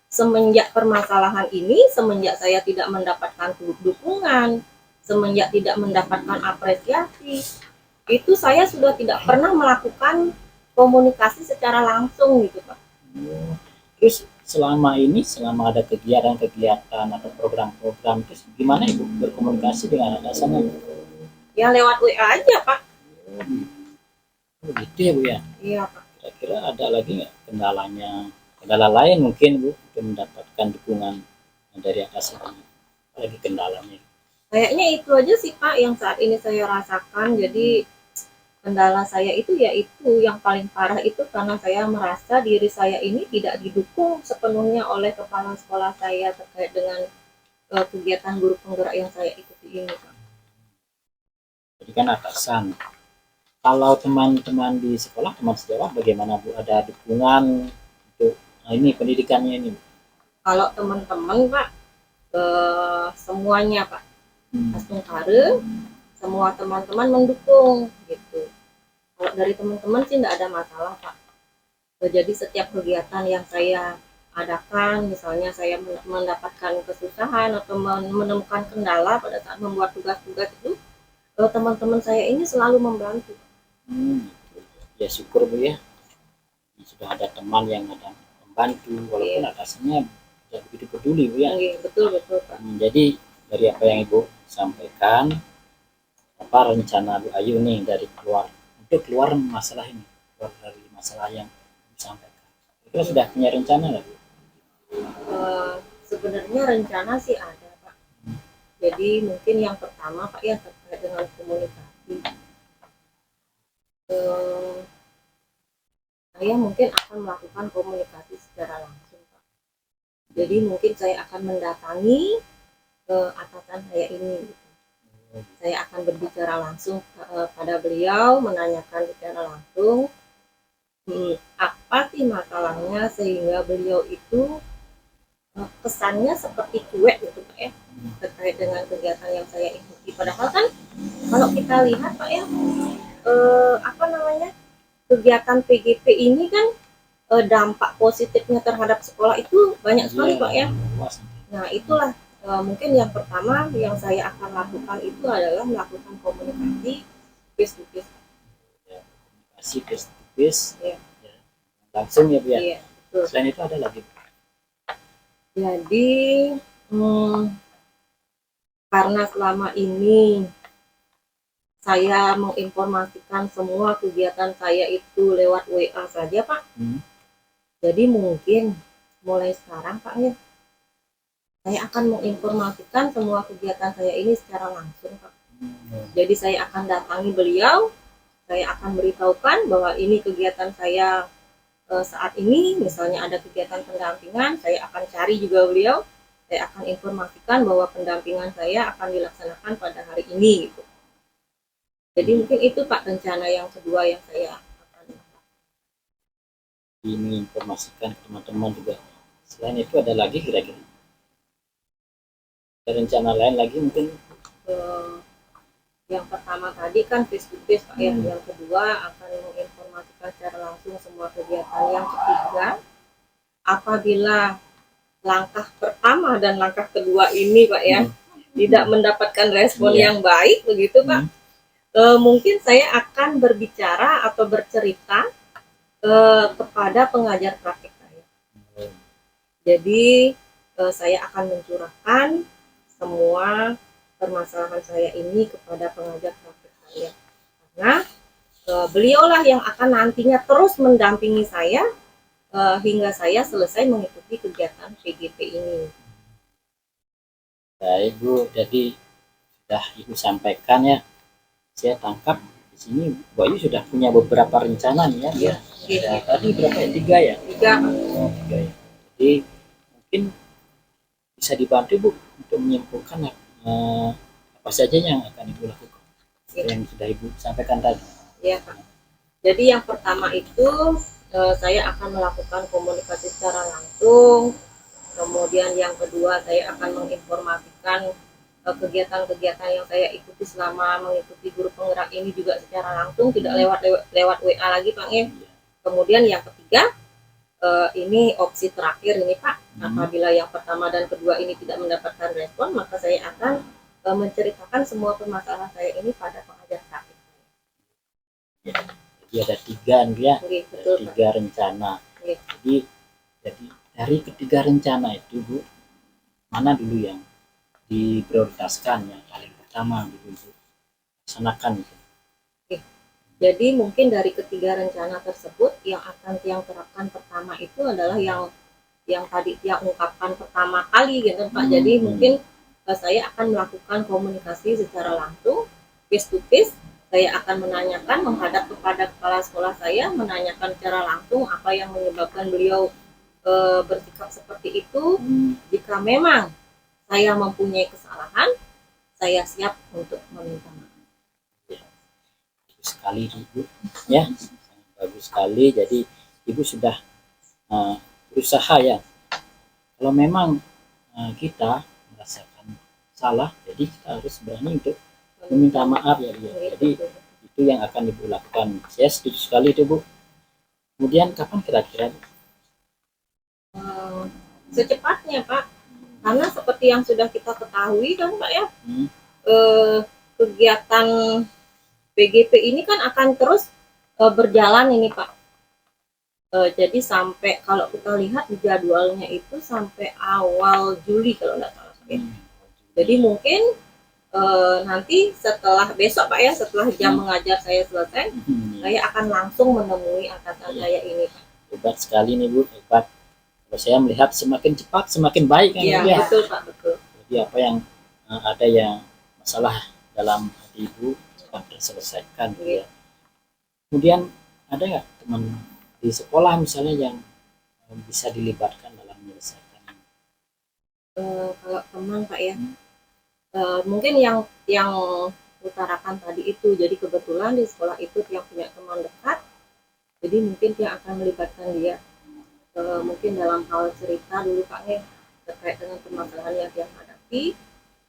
semenjak permasalahan ini, semenjak saya tidak mendapatkan dukungan, semenjak tidak mendapatkan apresiasi, itu saya sudah tidak pernah melakukan komunikasi secara langsung gitu Pak. Terus selama ini, selama ada kegiatan-kegiatan atau program-program itu gimana Ibu berkomunikasi dengan atasannya? Ya lewat WA aja Pak. Begitu ya Bu ya. Iya Pak. Kira-kira ada lagi nggak kendala lain mungkin Bu untuk mendapatkan dukungan dari atasan? Lagi kendalanya? Kayaknya itu aja sih Pak yang saat ini saya rasakan. Jadi kendala saya itu yaitu yang paling parah itu karena saya merasa diri saya ini tidak didukung sepenuhnya oleh kepala sekolah saya terkait dengan kegiatan guru penggerak yang saya ikuti ini Pak. Jadi kan atasan. Kalau teman-teman di sekolah, teman sejawat bagaimana Bu? Ada dukungan untuk ini pendidikannya ini? Kalau teman-teman Pak, semuanya Pak, Astungkare, semua teman-teman mendukung gitu. Kalau dari teman-teman sih nggak ada masalah Pak. Jadi setiap kegiatan yang saya adakan, misalnya saya mendapatkan kesusahan atau menemukan kendala pada saat membuat tugas-tugas itu, teman-teman saya ini selalu membantu. Ya syukur Bu ya, sudah ada teman yang ada membantu walaupun atasannya tidak begitu peduli Bu ya. Betul Pak. Jadi dari apa yang Ibu sampaikan, apa rencana Bu Ayu nih dari untuk keluar masalah ini, keluar dari masalah yang disampaikan? Kita sudah punya rencana nggak? Sebenarnya rencana sih ada Pak. Jadi mungkin yang pertama Pak ya terkait dengan komunikasi. eh, saya mungkin akan melakukan komunikasi secara langsung, Pak. Jadi mungkin saya akan mendatangi atasan saya ini, gitu. Saya akan berbicara langsung pada beliau, menanyakan secara langsung apa sih masalahnya sehingga beliau itu kesannya seperti cuek gitu Pak ya, terkait dengan kegiatan yang saya ikuti. Padahal kan kalau kita lihat Pak ya, apa namanya, kegiatan PGP ini kan dampak positifnya terhadap sekolah itu banyak sekali Pak ya. Nah itulah mungkin yang pertama yang saya akan lakukan itu adalah melakukan komunikasi face to face. Komunikasi face to face, ya. Langsung ya Bu ya. Iya, betul. Selain itu ada lagi. Jadi karena selama ini saya menginformasikan semua kegiatan saya itu lewat WA saja Pak. Jadi mungkin mulai sekarang Pak ya, saya akan menginformasikan semua kegiatan saya ini secara langsung Pak. Jadi saya akan datangi beliau, saya akan beritahukan bahwa ini kegiatan saya saat ini, misalnya ada kegiatan pendampingan, saya akan cari juga beliau, saya akan informasikan bahwa pendampingan saya akan dilaksanakan pada hari ini gitu. Jadi mungkin itu Pak rencana yang kedua yang saya akan menginformasikan ke teman-teman juga. Selain itu ada lagi kira-kira ada rencana lain lagi mungkin? Yang pertama tadi kan face to face Pak ya, yang kedua akan menginformasikan secara langsung semua kegiatan. Yang ketiga, apabila langkah pertama dan langkah kedua ini Pak ya tidak mendapatkan respon yang baik begitu Pak, mungkin saya akan berbicara atau bercerita kepada pengajar praktik saya. Jadi saya akan mencurahkan semua permasalahan saya ini kepada pengajar praktik saya, karena beliaulah yang akan nantinya terus mendampingi saya hingga saya selesai mengikuti kegiatan PGP ini. Baik Bu, jadi sudah Ibu sampaikan ya, saya tangkap di sini Bu Ayu sudah punya beberapa rencana nih ya. Ya, tadi berapa ya? 3 ya? 3. Oh, 3 ya. Jadi mungkin bisa dibantu Bu untuk menyimpulkan apa saja yang akan Ibu lakukan yang sudah Ibu sampaikan tadi. Ya Pak. Jadi yang pertama itu saya akan melakukan komunikasi secara langsung. Kemudian yang kedua saya akan menginformasikan kegiatan-kegiatan yang saya ikuti selama mengikuti guru penggerak ini juga secara langsung, tidak lewat WA lagi Pak ya. Kemudian yang ketiga, ini opsi terakhir ini Pak, apabila yang pertama dan kedua ini tidak mendapatkan respon, maka saya akan menceritakan semua permasalahan saya ini pada pengajar praktik. Ya, jadi ada 3 nih ya, betul, 3 Pak. Rencana. Jadi dari ketiga rencana itu Bu, mana dulu yang diprioritaskan yang paling pertama gitu Bu laksanakan gitu? Jadi mungkin dari ketiga rencana tersebut yang terapkan pertama itu adalah yang tadi dia ungkapkan pertama kali gitu Pak. Jadi mungkin saya akan melakukan komunikasi secara langsung, face to face. Saya akan menanyakan, menghadap kepada kepala sekolah saya, menanyakan secara langsung apa yang menyebabkan beliau bersikap seperti itu. Jika memang saya mempunyai kesalahan, saya siap untuk meminta maaf. Sekali Ibu ya, bagus sekali. Jadi Ibu sudah berusaha ya, kalau memang kita merasakan salah, jadi kita harus berani untuk meminta maaf ya Bu. Jadi itu yang akan Ibu lakukan. Saya setuju sekali itu Bu. Kemudian kapan kira-kira? Secepatnya Pak, karena seperti yang sudah kita ketahui kan Pak ya, kegiatan PGP ini kan akan terus berjalan ini Pak. Jadi sampai kalau kita lihat di jadwalnya itu sampai awal Juli kalau nggak salah ya. Jadi mungkin nanti setelah besok Pak ya, setelah jam mengajar saya selesai, saya akan langsung menemui atasan saya ini Pak. Hebat sekali nih Bu, hebat. Kalau saya melihat semakin cepat semakin baik kan ya, ya. Betul Pak, betul. Jadi apa yang ada yang masalah dalam hati Ibu terselesaikan ya. Kemudian ada nggak teman di sekolah misalnya yang bisa dilibatkan dalam menyelesaikan ini? Kalau teman Pak ya, mungkin yang utarakan tadi itu, jadi kebetulan di sekolah itu yang punya teman dekat, jadi mungkin dia akan melibatkan dia mungkin dalam hal cerita dulu Pak ya, terkait dengan permasalahan yang dia hadapi.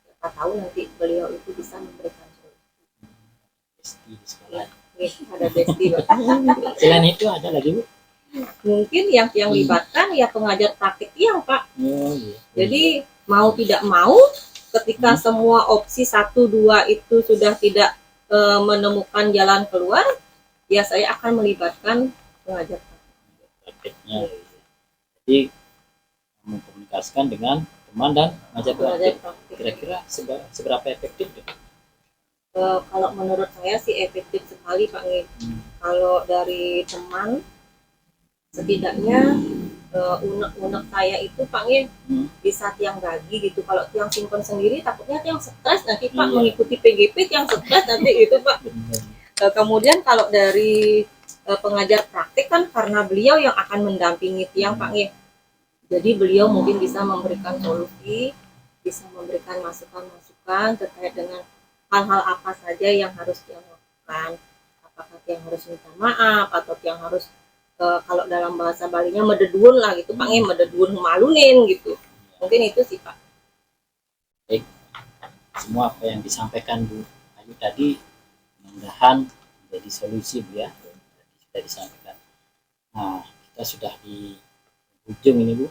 Siapa tahu nanti beliau itu bisa memberikan solusi. Pasti di sekolah. Ada bestie Pak. Selain itu ada lagi Bu? Mungkin yang libatkan ya pengajar praktik yang Pak. Oh, iya. Jadi mau tidak mau, ketika semua opsi 1, 2 itu sudah tidak menemukan jalan keluar, ya saya akan melibatkan pengajar praktiknya. Jadi mengkomunikasikan dengan teman dan pengajar praktik. Kira-kira seberapa efektif ya? Kalau menurut saya sih efektif sekali Pak Nge. Kalau dari teman, setidaknya unek-unek saya itu Pak Nge, bisa tiang bagi gitu. Kalau tiang simpen sendiri takutnya tiang stres nanti Pak, mengikuti PGP tiang stres nanti gitu Pak. Kemudian kalau dari pengajar praktik kan karena beliau yang akan mendampingi tiang Pak Nge. Jadi beliau mungkin bisa memberikan solusi, bisa memberikan masukan-masukan terkait dengan hal-hal apa saja yang harus dia lakukan. Apakah yang harus minta maaf atau yang harus kalau dalam bahasa Balinya mededun lah gitu Pak, mededun malunin gitu. Mungkin itu sih Pak. Baik, semua apa yang disampaikan Bu Ayu tadi mudah-mudahan menjadi solusi Bu ya. Sudah disampaikan. Nah, kita sudah di ujung ini Bu,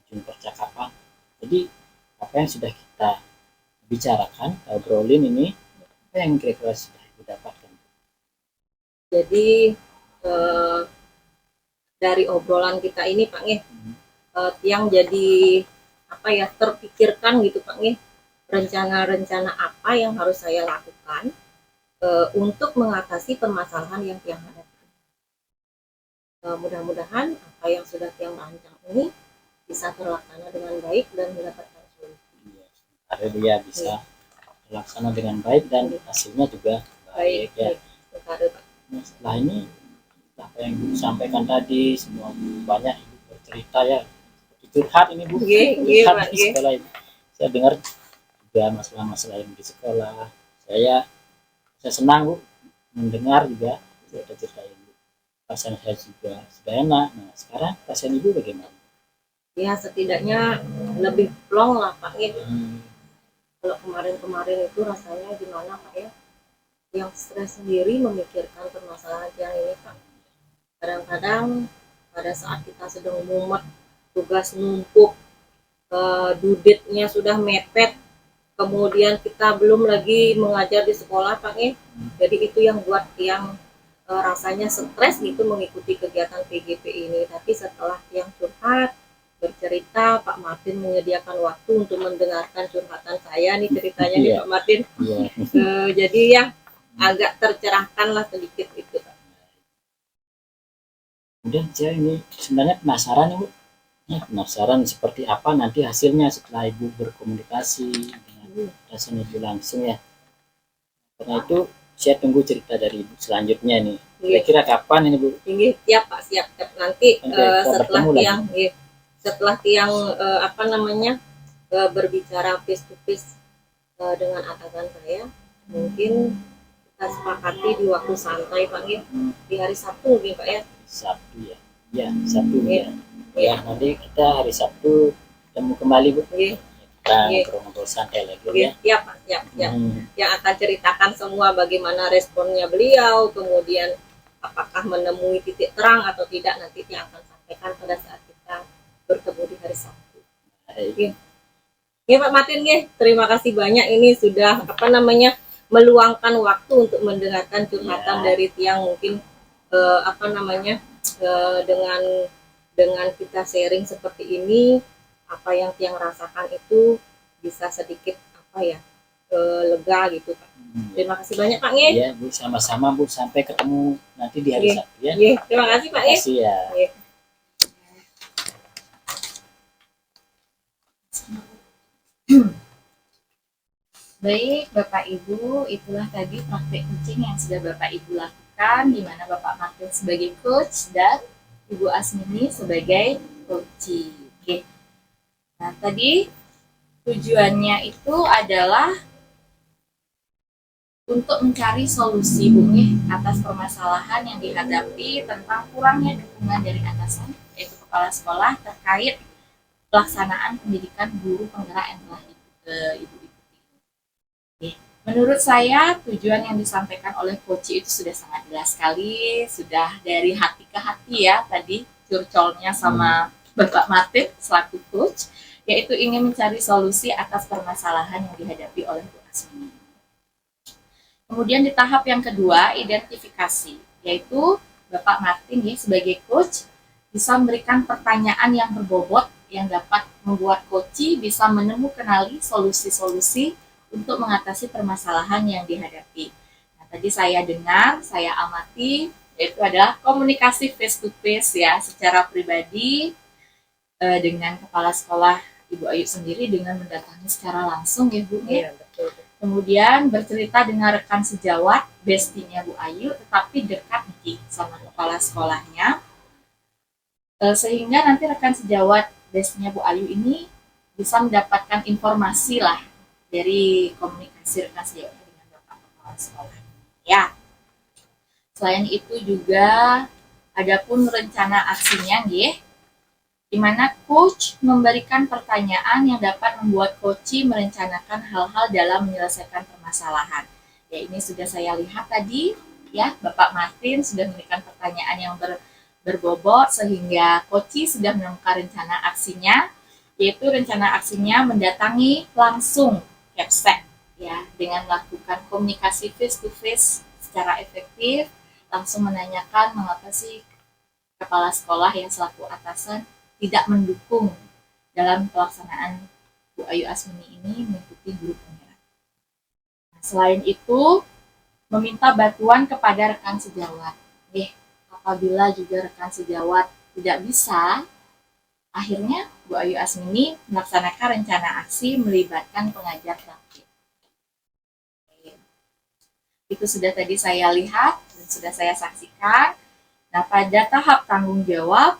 ujung percakapan. Jadi apa yang sudah kita bicarakan, obrolin ini, apa yang kira-kira sudah Ibu dapatkan? Jadi dari obrolan kita ini Pak Nge, yang jadi apa ya, terpikirkan gitu Pak Nge, rencana-rencana apa yang harus saya lakukan untuk mengatasi permasalahan yang tiang hadapi. Mudah-mudahan apa yang sudah tiang rancang ini bisa terlaksana dengan baik dan mendapatkan solusi. Agar dia bisa terlaksana dengan baik dan hasilnya juga baik ya. Nah, setelah ini apa yang Ibu sampaikan tadi semua banyak Ibu bercerita ya, curhat ini Bu, curhat di sekolah ini. Saya dengar juga masalah-masalah yang di sekolah. Saya senang Bu mendengar juga cerita Ibu. Perasaan saya juga sudah enak. Nah sekarang perasaan Ibu bagaimana? Ya setidaknya lebih plong lah Pak Nge. Kalau kemarin-kemarin itu rasanya gimana Pak ya, yang stres sendiri memikirkan permasalahan yang ini Pak. Kadang-kadang pada saat kita sedang mumet, tugas numpuk, duditnya sudah mepet, kemudian kita belum lagi mengajar di sekolah Pak Nge. Jadi itu yang buat yang rasanya stres gitu mengikuti kegiatan PGP ini. Tapi setelah yang curhat, bercerita, Pak Martin menyediakan waktu untuk mendengarkan curhatan saya nih ceritanya nih Pak Martin. Jadi ya agak tercerahkan lah sedikit itu Pak. Kemudian saya ini sebenarnya penasaran Ibu, penasaran seperti apa nanti hasilnya setelah Ibu berkomunikasi dengan dosen Ibu langsung ya. Karena itu saya tunggu cerita dari Ibu selanjutnya nih. Kira-kira kapan ini Bu? Siap Pak, siap nanti setelah tiang apa namanya berbicara face to face dengan atasan saya, mungkin kita sepakati di waktu santai Pak Nge, di hari Sabtu mungkin Pak ya. Sabtu ya, ya Sabtu ya. Ya nanti kita hari Sabtu ketemu kembali Bu. Kita ngobrol santai lagi ya. Siap Pak, siap. Yang akan ceritakan semua bagaimana responnya beliau, kemudian apakah menemui titik terang atau tidak nanti yang akan sampaikan pada saat kita bertemu di hari Sabtu. Pak Martin terima kasih banyak ini sudah apa namanya meluangkan waktu untuk mendengarkan curhatan dari tiang mungkin apa namanya dengan kita sharing seperti ini, apa yang tiang rasakan itu bisa sedikit apa ya lega gitu Pak. Terima kasih banyak Pak Nge. Iya Bu, sama-sama Bu, sampai ketemu nanti di hari Sabtu ya. Terima kasih Pak Nge. Terima kasih ya. Baik Bapak Ibu, itulah tadi praktek kucing yang sudah Bapak Ibu lakukan melaksanakan, di mana Bapak Martin sebagai coach dan Ibu Asmini sebagai coachee. Oke. Nah, tadi tujuannya itu adalah untuk mencari solusi Bu atas permasalahan yang dihadapi tentang kurangnya dukungan dari atasan, yaitu kepala sekolah, terkait pelaksanaan pendidikan guru penggerak yang telah Ibu ikuti. Menurut saya tujuan yang disampaikan oleh coach itu sudah sangat jelas sekali, sudah dari hati ke hati ya tadi curcolnya sama Bapak Martin selaku coach, yaitu ingin mencari solusi atas permasalahan yang dihadapi oleh Bu Asmini. Kemudian di tahap yang kedua, identifikasi, yaitu Bapak Martin ya sebagai coach bisa memberikan pertanyaan yang berbobot yang dapat membuat coach bisa menemukan solusi-solusi untuk mengatasi permasalahan yang dihadapi. Nah, tadi saya dengar, saya amati, yaitu adalah komunikasi face to face ya, secara pribadi dengan kepala sekolah Ibu Ayu sendiri dengan mendatangi secara langsung ya Bu ya. Betul. Kemudian bercerita dengan rekan sejawat, bestinya Bu Ayu, tetapi dekat nih sama kepala sekolahnya, sehingga nanti rekan sejawat bestinya Bu Ayu ini bisa mendapatkan informasi lah dari komunikasi rekan sejawatnya dengan Bapak Kepala Sekolah. Ya. Selain itu juga ada pun rencana aksinya nggih, di mana coach memberikan pertanyaan yang dapat membuat coach merencanakan hal-hal dalam menyelesaikan permasalahan. Ya, ini sudah saya lihat tadi ya, Bapak Martin sudah memberikan pertanyaan yang berbobot sehingga coach sudah menemukan rencana aksinya, yaitu rencana aksinya mendatangi langsung Kepsek ya, dengan melakukan komunikasi face to face secara efektif, langsung menanyakan mengapa sih kepala sekolah yang selaku atasan tidak mendukung dalam pelaksanaan Bu Ayu Asmini ini mengikuti guru penggerak. Nah, selain itu, meminta bantuan kepada rekan sejawat. Apabila juga rekan sejawat tidak bisa, akhirnya Bu Ayu Asmini melaksanakan rencana aksi melibatkan pengajar praktik. Itu sudah tadi saya lihat dan sudah saya saksikan. Nah, pada tahap tanggung jawab,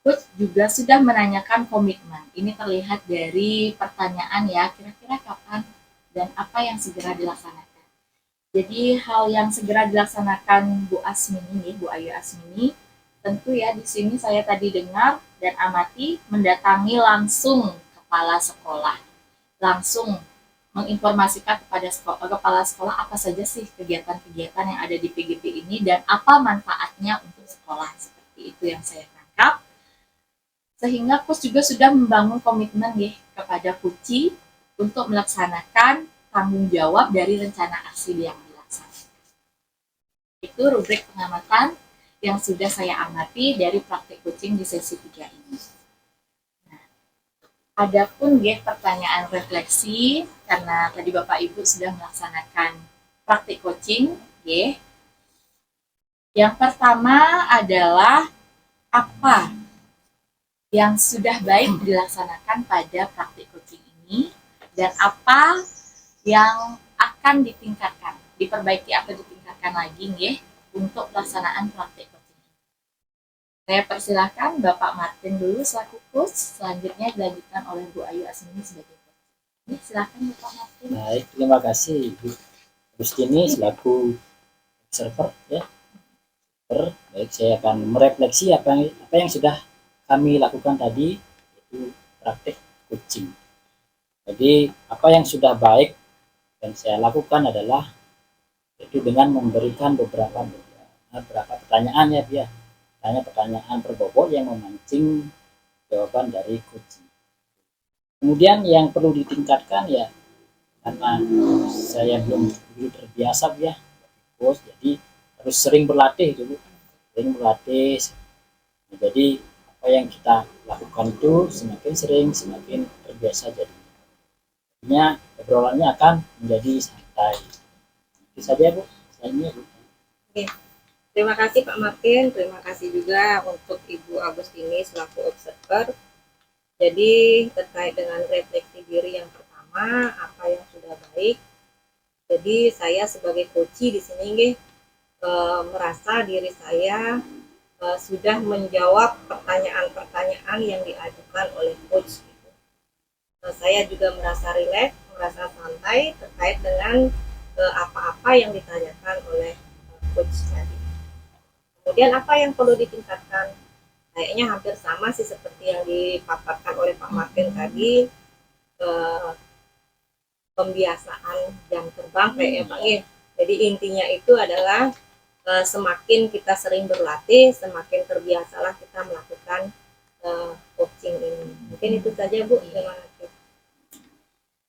coach juga sudah menanyakan komitmen. Ini terlihat dari pertanyaan ya, kira-kira kapan dan apa yang segera dilaksanakan. Jadi hal yang segera dilaksanakan Bu Asmini, Bu Ayu Asmini, tentu ya di sini saya tadi dengar dan amati mendatangi langsung kepala sekolah, langsung menginformasikan kepada kepala sekolah apa saja sih kegiatan-kegiatan yang ada di PGP ini dan apa manfaatnya untuk sekolah. Seperti itu yang saya tangkap. Sehingga coach juga sudah membangun komitmen ya kepada coach untuk melaksanakan tanggung jawab dari rencana aksi yang dilaksanakan. Itu rubrik pengamatan yang sudah saya amati dari praktik coaching di sesi 3 ini. Nah, ada pun pertanyaan refleksi karena tadi Bapak Ibu sudah melaksanakan praktik coaching. Yang pertama adalah apa yang sudah baik dilaksanakan pada praktik coaching ini dan apa yang akan ditingkatkan, diperbaiki atau ditingkatkan lagi untuk pelaksanaan praktik coaching ini. Saya persilahkan Bapak Martin dulu selaku coach, selanjutnya dilanjutkan oleh Bu Ayu Asmini sebagai coach. Silakan Bapak Martin. Baik, terima kasih Ibu Agustini selaku observer ya. Baik, saya akan merefleksi apa yang sudah kami lakukan tadi, yaitu praktik coaching. Jadi apa yang sudah baik dan saya lakukan adalah yaitu dengan memberikan beberapa pertanyaan ya, pertanyaan berbobot yang memancing jawaban dari coaching. Kemudian yang perlu ditingkatkan ya, karena saya belum begitu terbiasa ya coach, jadi harus sering berlatih dulu, Nah, jadi apa yang kita lakukan itu semakin sering semakin terbiasa jadinya obrolannya akan menjadi santai. Itu saja Bu, saya Bu. Oke. Terima kasih Pak Martin, terima kasih juga untuk Ibu Agustini selaku observer. Jadi terkait dengan refleksi diri yang pertama, apa yang sudah baik. Jadi saya sebagai coach di sini merasa diri saya sudah menjawab pertanyaan-pertanyaan yang diajukan oleh coach. Saya juga merasa rileks, merasa santai terkait dengan apa-apa yang ditanyakan oleh coach tadi. Kemudian apa yang perlu ditingkatkan? Kayaknya hampir sama sih seperti yang dipaparkan oleh Pak Martin tadi, pembiasaan jam terbang kayaknya Pak ya. Jadi intinya itu adalah semakin kita sering berlatih, semakin terbiasalah kita melakukan coaching ini. Mungkin itu saja Bu. Terima kasih.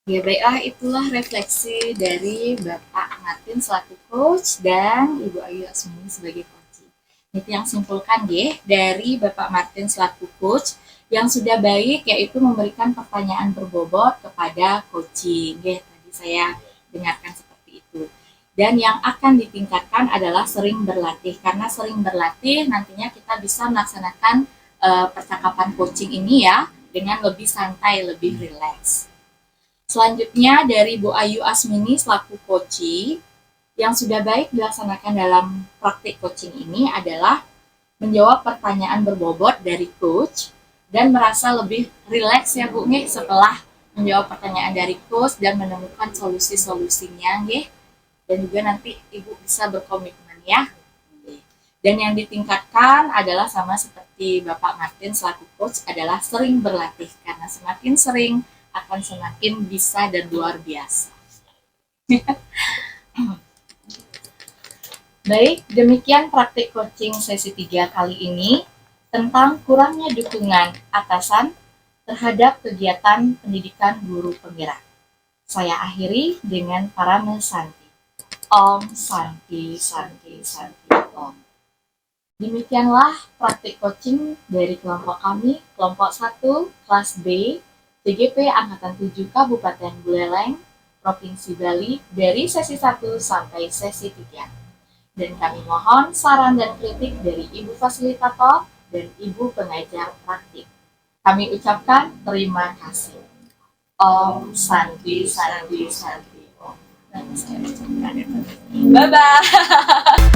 Ya baiklah, itulah refleksi dari Bapak Martin selaku coach dan Ibu Ayu Asmini sebagai coach. Itu yang simpulkan ya dari Bapak Martin selaku coach yang sudah baik, yaitu memberikan pertanyaan berbobot kepada coaching. Ya, tadi saya dengarkan seperti itu. Dan yang akan ditingkatkan adalah sering berlatih, karena sering berlatih nantinya kita bisa melaksanakan percakapan coaching ini ya dengan lebih santai, lebih rileks. Selanjutnya dari Bu Ayu Asmini selaku coaching yang sudah baik dilaksanakan dalam praktik coaching ini adalah menjawab pertanyaan berbobot dari coach dan merasa lebih rileks ya Bu nih setelah menjawab pertanyaan dari coach dan menemukan solusi-solusinya nih. Dan juga nanti Ibu bisa berkomitmen ya. Dan yang ditingkatkan adalah sama seperti Bapak Martin selaku coach adalah sering berlatih, karena semakin sering akan semakin bisa dan luar biasa. Baik, demikian praktik coaching sesi 3 kali ini tentang kurangnya dukungan atasan terhadap kegiatan pendidikan guru penggerak. Saya akhiri dengan parame Santi. Om Santi, Santi, Santi, Om. Demikianlah praktik coaching dari kelompok kami, kelompok 1, kelas B, TGP Angkatan 7 Kabupaten Buleleng, Provinsi Bali, dari sesi 1 sampai sesi 3. Dan kami mohon saran dan kritik dari Ibu Fasilitator dan Ibu Pengajar Praktik. Kami ucapkan terima kasih. Om Santi, Santi, Santi, Om. Dan saya ucapkan bye-bye.